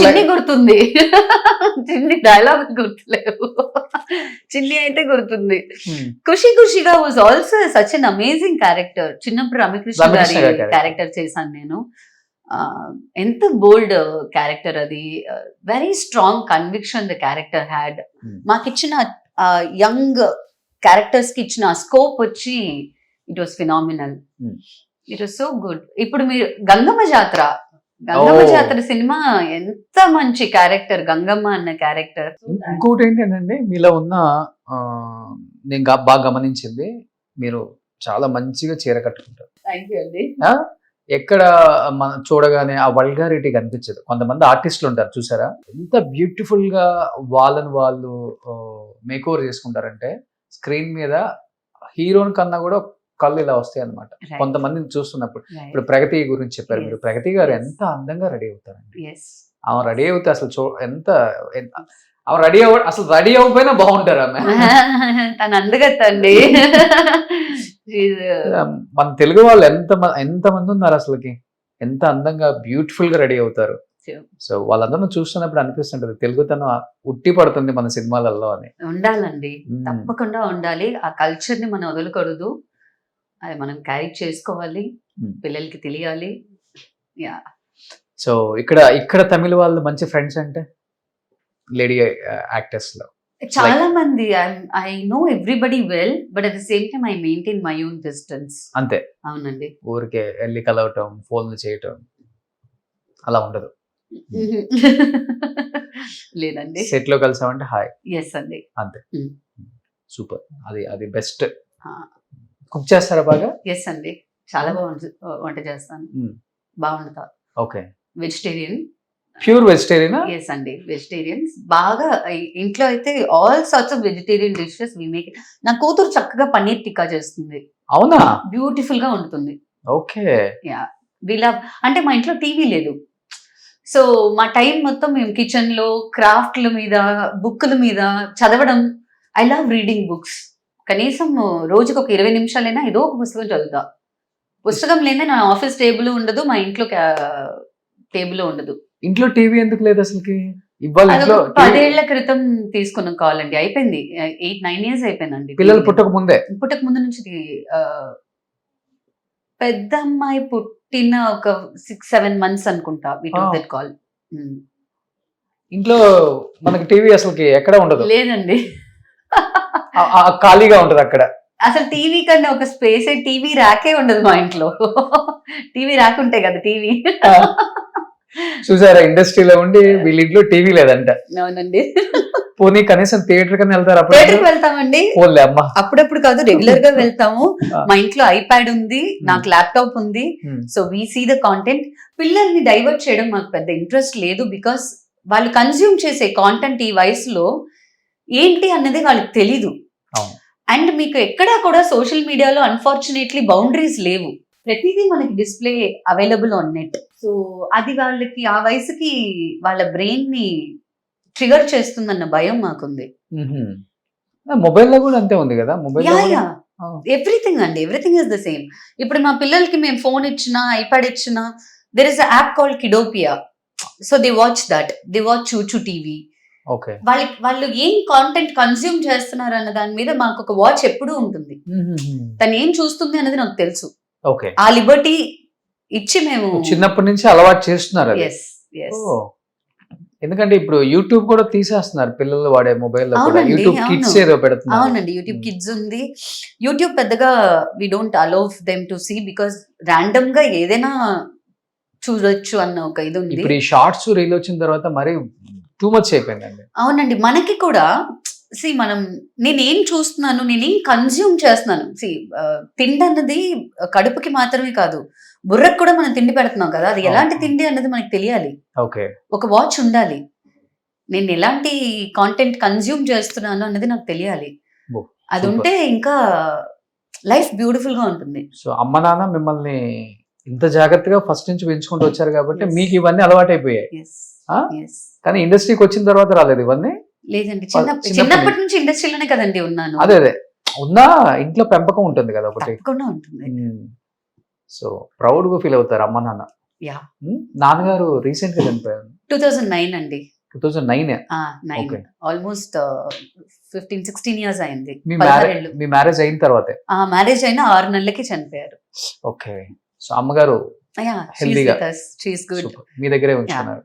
చిన్ని గుర్తుంది, చిన్ని డైలాగ్ గుర్తులేవు. చిన్ని అయితే గుర్తుంది. ఖుషి ఖుషిగా was also such an amazing character. చిన్నప్పుడు రమ్యకృష్ణ గారి క్యారెక్టర్ చేశాను నేను. ఎంత బోల్డ్ క్యారెక్టర్ అది. Very strong conviction the character had. మాకిచ్చిన యంగ్ క్యారెక్టర్స్ కి ఇచ్చిన స్కోప్ వచ్చి it was phenomenal. It was so good. ఇప్పుడు మీరు గంగమ్మ జాతర గంగమ్మ జాతర సినిమా ఎంత మంచి క్యారెక్టర్, గంగమ్మ అన్న క్యారెక్టర్. ఇంకోటి ఏంటంటే మీలో ఉన్న ఆ, నేను బాగా గమనించింది, మీరు చాలా మంచిగా చీర కట్టుకుంటారు. థ్యాంక్ యూ అండి. ఆ? ఎక్కడ మనం చూడగానే ఆ వల్గారిటీ కనిపించదు. కొంతమంది ఆర్టిస్టులు ఉంటారు చూసారా, ఎంత బ్యూటిఫుల్ గా వాళ్ళని వాళ్ళు మేక్ ఓవర్ చేసుకుంటారంటే స్క్రీన్ మీద హీరోని కన్నా కూడా కళ్ళు ఇలా వస్తాయి అనమాట కొంతమందిని చూస్తున్నప్పుడు. ఇప్పుడు ప్రగతి గురించి చెప్పారు మీరు, ప్రగతి గారు ఎంత అందంగా రెడీ అవుతారండి. ఆమె రెడీ అవుతే అసలు ఆమె రెడీ అసలు రెడీ అవ్వకపోయినా బాగుంటారు ఆమె. తను అందుగతండి. మన తెలుగు వాళ్ళు ఎంత మంది ఉన్నారు అసలుకి, ఎంత అందంగా బ్యూటిఫుల్ గా రెడీ అవుతారు. సో వాళ్ళందరూ చూస్తున్నప్పుడు అనిపిస్తుంటది తెలుగుతనం ఉట్టి పడుతుంది మన సినిమాలలో అని. ఉండాలండి, తప్పకుండా ఉండాలి. ఆ కల్చర్ ని మనం వదలకూడదు, అది మనం క్యారీ చేసుకోవాలి, పిల్లలకి తెలియాలి. యా. సో ఇక్కడ తమిళ వాళ్ళు మంచి ఫ్రెండ్స్ అంటే లేడీ యాక్టర్స్ లో చాలా మంది, I know everybody well, but at the same time I maintain my own distance. అంతే. అవునండి. ఊరికే వెళ్ళి కలవటం, ఫోన్లు చేయటం అలా ఉండదు. లేదండి. సెట్ లో కలిసామంటే హాయ్. ఎస్ అండి. అంతే. సూపర్. అది బెస్ట్. కుక్ చేస్తారా బాగా? ఎస్ అండి, చాలా బాగుంది. వంట చేస్తాను, బాగుంటా. Okay. Vegetarian, pure vegetarian. Yes అండి, వెజిటేరియన్స్ బాగా. ఇంట్లో అయితే all sorts of vegetarian dishes we make. నా కూతురు చక్కగా పన్నీర్ టిక్కా చేస్తుంది. అవునా? బ్యూటిఫుల్ గా ఉంటుంది. ఓకే. Yeah, we love. అంటే మా ఇంట్లో టీవీ లేదు, సో మా టైం మొత్తం మేము కిచెన్ లో క్రాఫ్ట్ల మీద, బుక్కుల మీద చదవడం. I love reading books. కనీసం రోజుకు ఒక 20 నిమిషాలైనా ఏదో ఒక పుస్తకం చదువుతా. పుస్తకం లేదా నా ఆఫీస్ టేబుల్ ఉండదు, మా ఇంట్లో టేబుల్ ఉండదు. ఇంట్లో టీవీ ఎందుకు లేదు అసలుకి? ఇవాళ 10 ఏళ్ల క్రితం తీసుకున్న కాల్ అండి, అయిపోయింది. 8-9 years అయిపోయిందండి. పిల్లలు పుట్టక ముందు నుంచి పెద్ద అమ్మాయి పుట్టిన ఒక 6-7 months అనుకుంటా వి టుక్ దట్ కాల్. ఇంట్లో మనకి టీవీ అసలుకి ఎక్కడ ఉండదు. లేదండి. ఖాళీగా ఉంటది అక్కడ. అసలు టీవీ కన్నా ఒక స్పేస్, టీవీ ర్యాకే ఉండదు మా ఇంట్లో. టీవీ ర్యాక్ ఉంటాయి కదా టీవీ. చూసారా, ఇండస్ట్రీలో ఉండి వీళ్ళ ఇంట్లో టీవీ లేదంట. అవునండి. పోనీ కనీసం థియేటర్ కన్నా వెళ్తారు? థియేటర్కి వెళ్తామండి. పోలే అమ్మా, అప్పుడప్పుడు కాదు, రెగ్యులర్ గా వెళ్తాము. మా ఇంట్లో ఐప్యాడ్ ఉంది, నాకు ల్యాప్టాప్ ఉంది. So we see the content. పిల్లల్ని డైవర్ట్ చేయడం మాకు పెద్ద ఇంట్రెస్ట్ లేదు, బికాస్ వాళ్ళు కన్జ్యూమ్ చేసే కాంటెంట్ ఈ వయసులో ఏంటి అన్నది వాళ్ళకి తెలీదు. అండ్ మీకు ఎక్కడా కూడా సోషల్ మీడియాలో అన్ఫార్చునేట్లీ బౌండరీస్ లేవు. ప్రతిదీ మనకి display available on net. So అది వాళ్ళకి ఆ వయసుకి వాళ్ళ బ్రెయిన్ ని ట్రిగర్ చేస్తుందన్న భయం మాకుంది. మొబైల్ లో కూడా అంతే ఉంది కదా. మొబైల్ ఎవ్రీథింగ్ అండి, ఎవ్రీథింగ్ ఇస్ ద సేమ్. ఇప్పుడు మా పిల్లలకి మేము ఫోన్ ఇచ్చినా, ఐప్యాడ్ ఇచ్చినా, there is a app called Kidopia. So they watch that, they watch చూచు టీవీ. వాళ్ళు ఏం కాంటెంట్ కన్స్యూమ్ చేస్తున్నారు అన్న దాని మీద మాకు ఒక వాచ్ ఎప్పుడూ ఉంటుంది. తను ఏం చూస్తుంది అనేది నాకు తెలుసు. ఆ లిబర్టీ ఇచ్చి మేము చిన్నప్పటి నుంచి అలవాటు చేస్తున్నారు. ఎందుకంటే ఇప్పుడు యూట్యూబ్ కూడా తీసేస్తున్నారు పిల్లలు వాడే మొబైల్. యూట్యూబ్ కిడ్స్ ఏదో పెడుతున్నారు. అవునండి, యూట్యూబ్ కిడ్స్ ఉంది. యూట్యూబ్ పెద్దగా we don't allow them to see, because random గా ఏదైనా చూడొచ్చు అన్న ఒక ఇది ఉంది. ఇప్పుడు ఈ షార్ట్స్ రీల్ వచ్చిన తర్వాత మరి టూ మచ్ అయిపోయిందండి. అవునండి, మనకి కూడా నేనేం చూస్తున్నాను, నేనేం కన్జ్యూమ్ చేస్తున్నాను. తిండి అన్నది కడుపుకి మాత్రమే కాదు, బుర్రకు కూడా మనం తిండి పెడుతున్నాం కదా. అది ఎలాంటి తిండి అన్నది మనకి తెలియాలి. ఒక వాచ్ ఉండాలి. నేను ఎలాంటి కాంటెంట్ కన్జ్యూమ్ చేస్తున్నాను అన్నది నాకు తెలియాలి. అది ఉంటే ఇంకా లైఫ్ బ్యూటిఫుల్ గా ఉంటుంది. సో అమ్మ నాన్న మిమ్మల్ని ఇంత జాగ్రత్తగా ఫస్ట్ నుంచి పెంచుకుంటూ వచ్చారు కాబట్టి మీకు ఇవన్నీ అలవాటు అయిపోయాయి. కానీ ఇండస్ట్రీకి వచ్చిన తర్వాత రాలేదు ఇవన్నీ? లేదండి, చిన్నప్పటి నుంచి ఇండస్ట్రీలోనే కదండి ఉన్నాను. అదే ఉన్నా ఇంట్లో పెంపకం ఉంటుంది కదా ఒకటి. ఉంటుంది. సో ప్రౌడ్ గా ఫీల్ అవుతారు అమ్మ నాన్న. నాన్నగారు రీసెంట్ గా చనిపోయారు. 2009 అండి. 2009. ఆల్మోస్ట్ 15-16 years అయింది. మీ మ్యారేజ్ అయిన తర్వాతే? మ్యారేజ్ అయిన 6 నెలలకి చనిపోయారు. ఓకే. సో అమ్మగారు హెల్దీగా మీ దగ్గరే ఉంచుకున్నారు.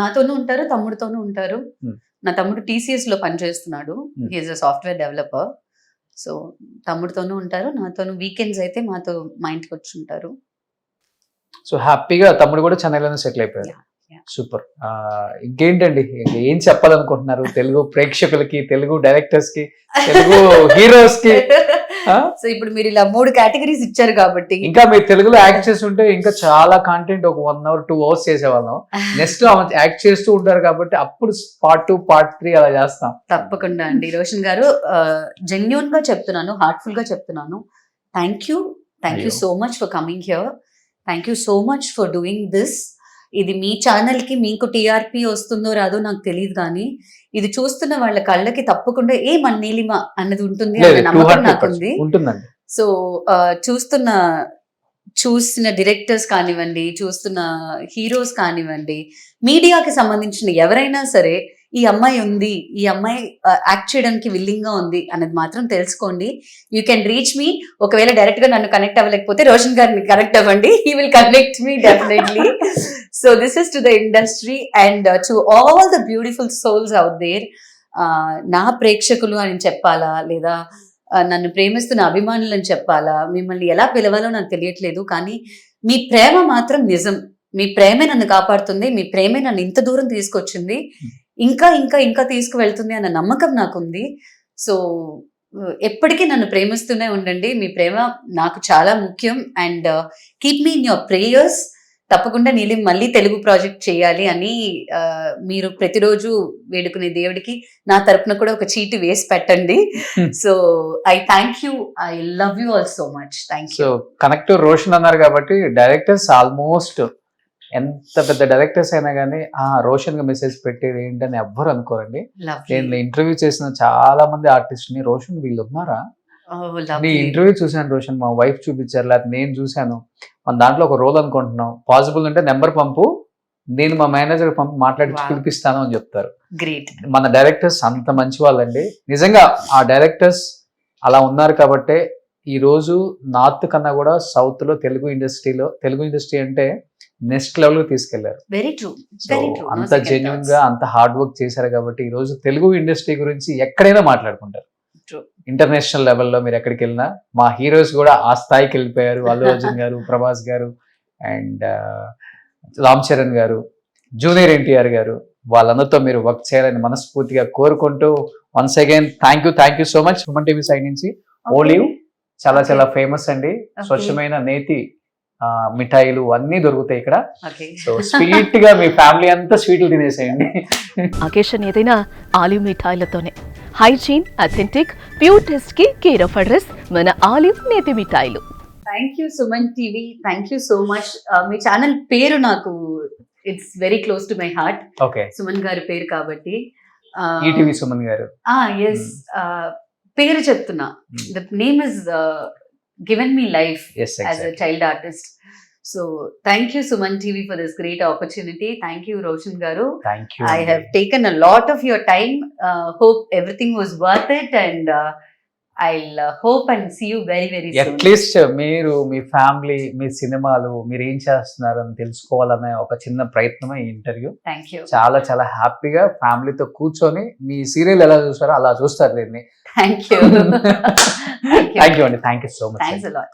నాతోనూ ఉంటారు, తమ్ముడితోనూ ఉంటారు. నా తమ్ముడు TCS లో పనిచేస్తున్నాడు, హీఈస్ అ సాఫ్ట్వేర్ డెవలపర్. సో తమ్ముడితోనూ ఉంటారు, నాతోనూ వీకెండ్స్ అయితే మా ఇంటికి వచ్చి ఉంటారు. సో హ్యాపీగా తమ్ముడు కూడా చెన్నైలోనే సెటిల్ అయిపోయారు. Yeah, yeah. సూపర్. ఇంకేంటండి, ఇంకా ఏం చెప్పాలనుకుంటున్నారు తెలుగు ప్రేక్షకులకి, తెలుగు డైరెక్టర్స్ కి, తెలుగు హీరోస్ కి? సో ఇప్పుడు మీరు ఇలా 3 కేటగిరీస్ ఇచ్చారు కాబట్టి ఇంకా మీరు తెలుగులో యాక్ట్ చేసి ఉంటే ఇంకా చాలా కంటెంట్ ఒక 1 hour 2 hours చేసేవాళ్ళం. నెక్స్ట్ యాక్ట్ చేస్తూ ఉంటారు కాబట్టి అప్పుడు పార్ట్ 2 పార్ట్ 3 అలా చేస్తాం. తప్పకుండా అండి. రోషన్ గారు, జెన్యూన్ గా చెప్తున్నాను, హార్ట్ఫుల్ గా చెప్తున్నాను, థ్యాంక్ యూ అయ్యో. So much for coming here. Thank you so much for doing this. ఇది మీ ఛానల్ కి మీకు టీఆర్పీ వస్తుందో రాదో నాకు తెలియదు, కానీ ఇది చూస్తున్న వాళ్ళ కళ్ళకి తప్పకుండా మన నీలిమ అన్నది ఉంటుంది అనే నమ్మకం నాకుంది. ఉంటుందండి. సో చూసిన డైరెక్టర్స్ కానివ్వండి, చూస్తున్న హీరోస్ కానివ్వండి, మీడియాకి సంబంధించిన ఎవరైనా సరే ఈ అమ్మాయి ఉంది, ఈ అమ్మాయి యాక్ట్ చేయడానికి విల్లింగ్ గా ఉంది అన్నది మాత్రం తెలుసుకోండి. You can reach me. ఒకవేళ డైరెక్ట్ గా నన్ను కనెక్ట్ అవ్వలేకపోతే రోషన్ గారిని కనెక్ట్ అవ్వండి, he will connect me definitely. So this is to the industry and to all the beautiful souls out there. నా ప్రేక్షకులు అని చెప్పాలా, లేదా నన్ను ప్రేమిస్తున్న అభిమానులు అని చెప్పాలా, మిమ్మల్ని ఎలా పిలవాలో నాకు తెలియట్లేదు, కానీ మీ ప్రేమ మాత్రం నిజం. మీ ప్రేమే నన్ను కాపాడుతుంది, మీ ప్రేమే నన్ను ఇంత దూరం తీసుకొచ్చింది, ఇంకా ఇంకా ఇంకా తీసుకువెళ్తుంది అన్న నమ్మకం నాకుంది. సో ఎప్పటికీ నన్ను ప్రేమిస్తూనే ఉండండి. మీ ప్రేమ నాకు చాలా ముఖ్యం. And keep me in your prayers. తప్పకుండా నీలిం మళ్ళీ తెలుగు ప్రాజెక్ట్ చేయాలి అని మీరు ప్రతిరోజు వేడుకునే దేవుడికి నా తరపున కూడా ఒక చీటి వేసి పెట్టండి. So I thank you, I love you all so much. Thank you. So connective Roshan అన్నారు కాబట్టి డైరెక్టర్స్ ఆల్మోస్ట్ ఎంత పెద్ద డైరెక్టర్స్ అయినా కానీ రోషన్ గా మెసేజ్ పెట్టేది ఏంటని ఎవ్వరు అనుకోరండి. నేను ఇంటర్వ్యూ చేసిన చాలా మంది ఆర్టిస్ట్ ని రోషన్ వీళ్ళు ఉన్నారా, నీ ఇంటర్వ్యూ చూసాను రోషన్, మా వైఫ్ చూపించారు, లేకపోతే నేను చూశాను, మన దాంట్లో ఒక రోల్ అనుకుంటున్నాం, పాసిబుల్ అంటే నెంబర్ పంపు, నేను మా మేనేజర్ పంపు మాట్లాడి పిలిపిస్తాను అని చెప్తారు. గ్రేట్. మన డైరెక్టర్స్ అంత మంచి వాళ్ళండి. నిజంగా ఆ డైరెక్టర్స్ అలా ఉన్నారు కాబట్టే ఈ రోజు నార్త్ కన్నా కూడా సౌత్ లో తెలుగు ఇండస్ట్రీ అంటే నెక్స్ట్ లెవెల్ కి తీసుకెళ్లారు. Very true. సో అంత జెన్యున్ గా అంత హార్డ్ వర్క్ చేశారు కాబట్టి ఈ రోజు తెలుగు ఇండస్ట్రీ గురించి ఎక్కడైనా మాట్లాడుకుంటారు. ఇంటర్నేషనల్ లెవెల్లో మీరు ఎక్కడికి వెళ్ళినా మా హీరోస్ కూడా ఆ స్థాయికి వెళ్ళిపోయారు. అల్లు అర్జున్ గారు, ప్రభాస్ గారు అండ్ రామ్ చరణ్ గారు, జూనియర్ ఎన్టీఆర్ గారు, వాళ్ళందరితో మీరు వర్క్ చేయాలని మనస్ఫూర్తిగా కోరుకుంటూ once again thank you so much. Suman TV side నుంచి ఓలివ్ చాలా చాలా ఫేమస్ అండి. స్వచ్ఛమైన నేతి మిఠాయిలు అన్ని దొరుకుతాయి ఇక్కడ. సో స్వీట్ గా మీ ఫ్యామిలీ అంతా స్వీట్లు తినేసేయండి. అకేషన్ ఏదైనా ఆలివ్ మిఠాయిలతోనే. హైజీన్, అథెంటిక్, ప్యూర్ టెస్ట్ కి కేర్ ఆఫ్ అడ్రస్ మన ఆలివ్ నేతి మిఠాయిలు. Thank you Suman TV, thank you so much. మీ ఛానల్ పేరు నాకు it's very close to my heart. Okay, Suman గారి పేరు కాబట్టి. ఈటీవీ సుమన్ గారు. ఎస్, పేరు చెప్తున్నా. The name is given me life as a child artist. So thank you Suman TV for this great opportunity. Thank you Roshan garu. Thank you. I have taken a lot of your time. Hope everything was worth it and I'll hope and see you very very soon. At least మీరు మీ family, మీ సినిమాలు మీరు ఏం చేస్తున్నారు అని తెలుసుకోవాలనే ఒక చిన్న ప్రయత్నమే ఈ ఇంటర్వ్యూ. Thank you. చాలా చాలా హ్యాపీగా ఫ్యామిలీతో కూర్చొని మీ సీరియల్ ఎలా చూస్తారో అలా చూస్తారు దీన్ని. Thank you. థ్యాంక్ యూ అండి. Thank you so much. Thanks a lot.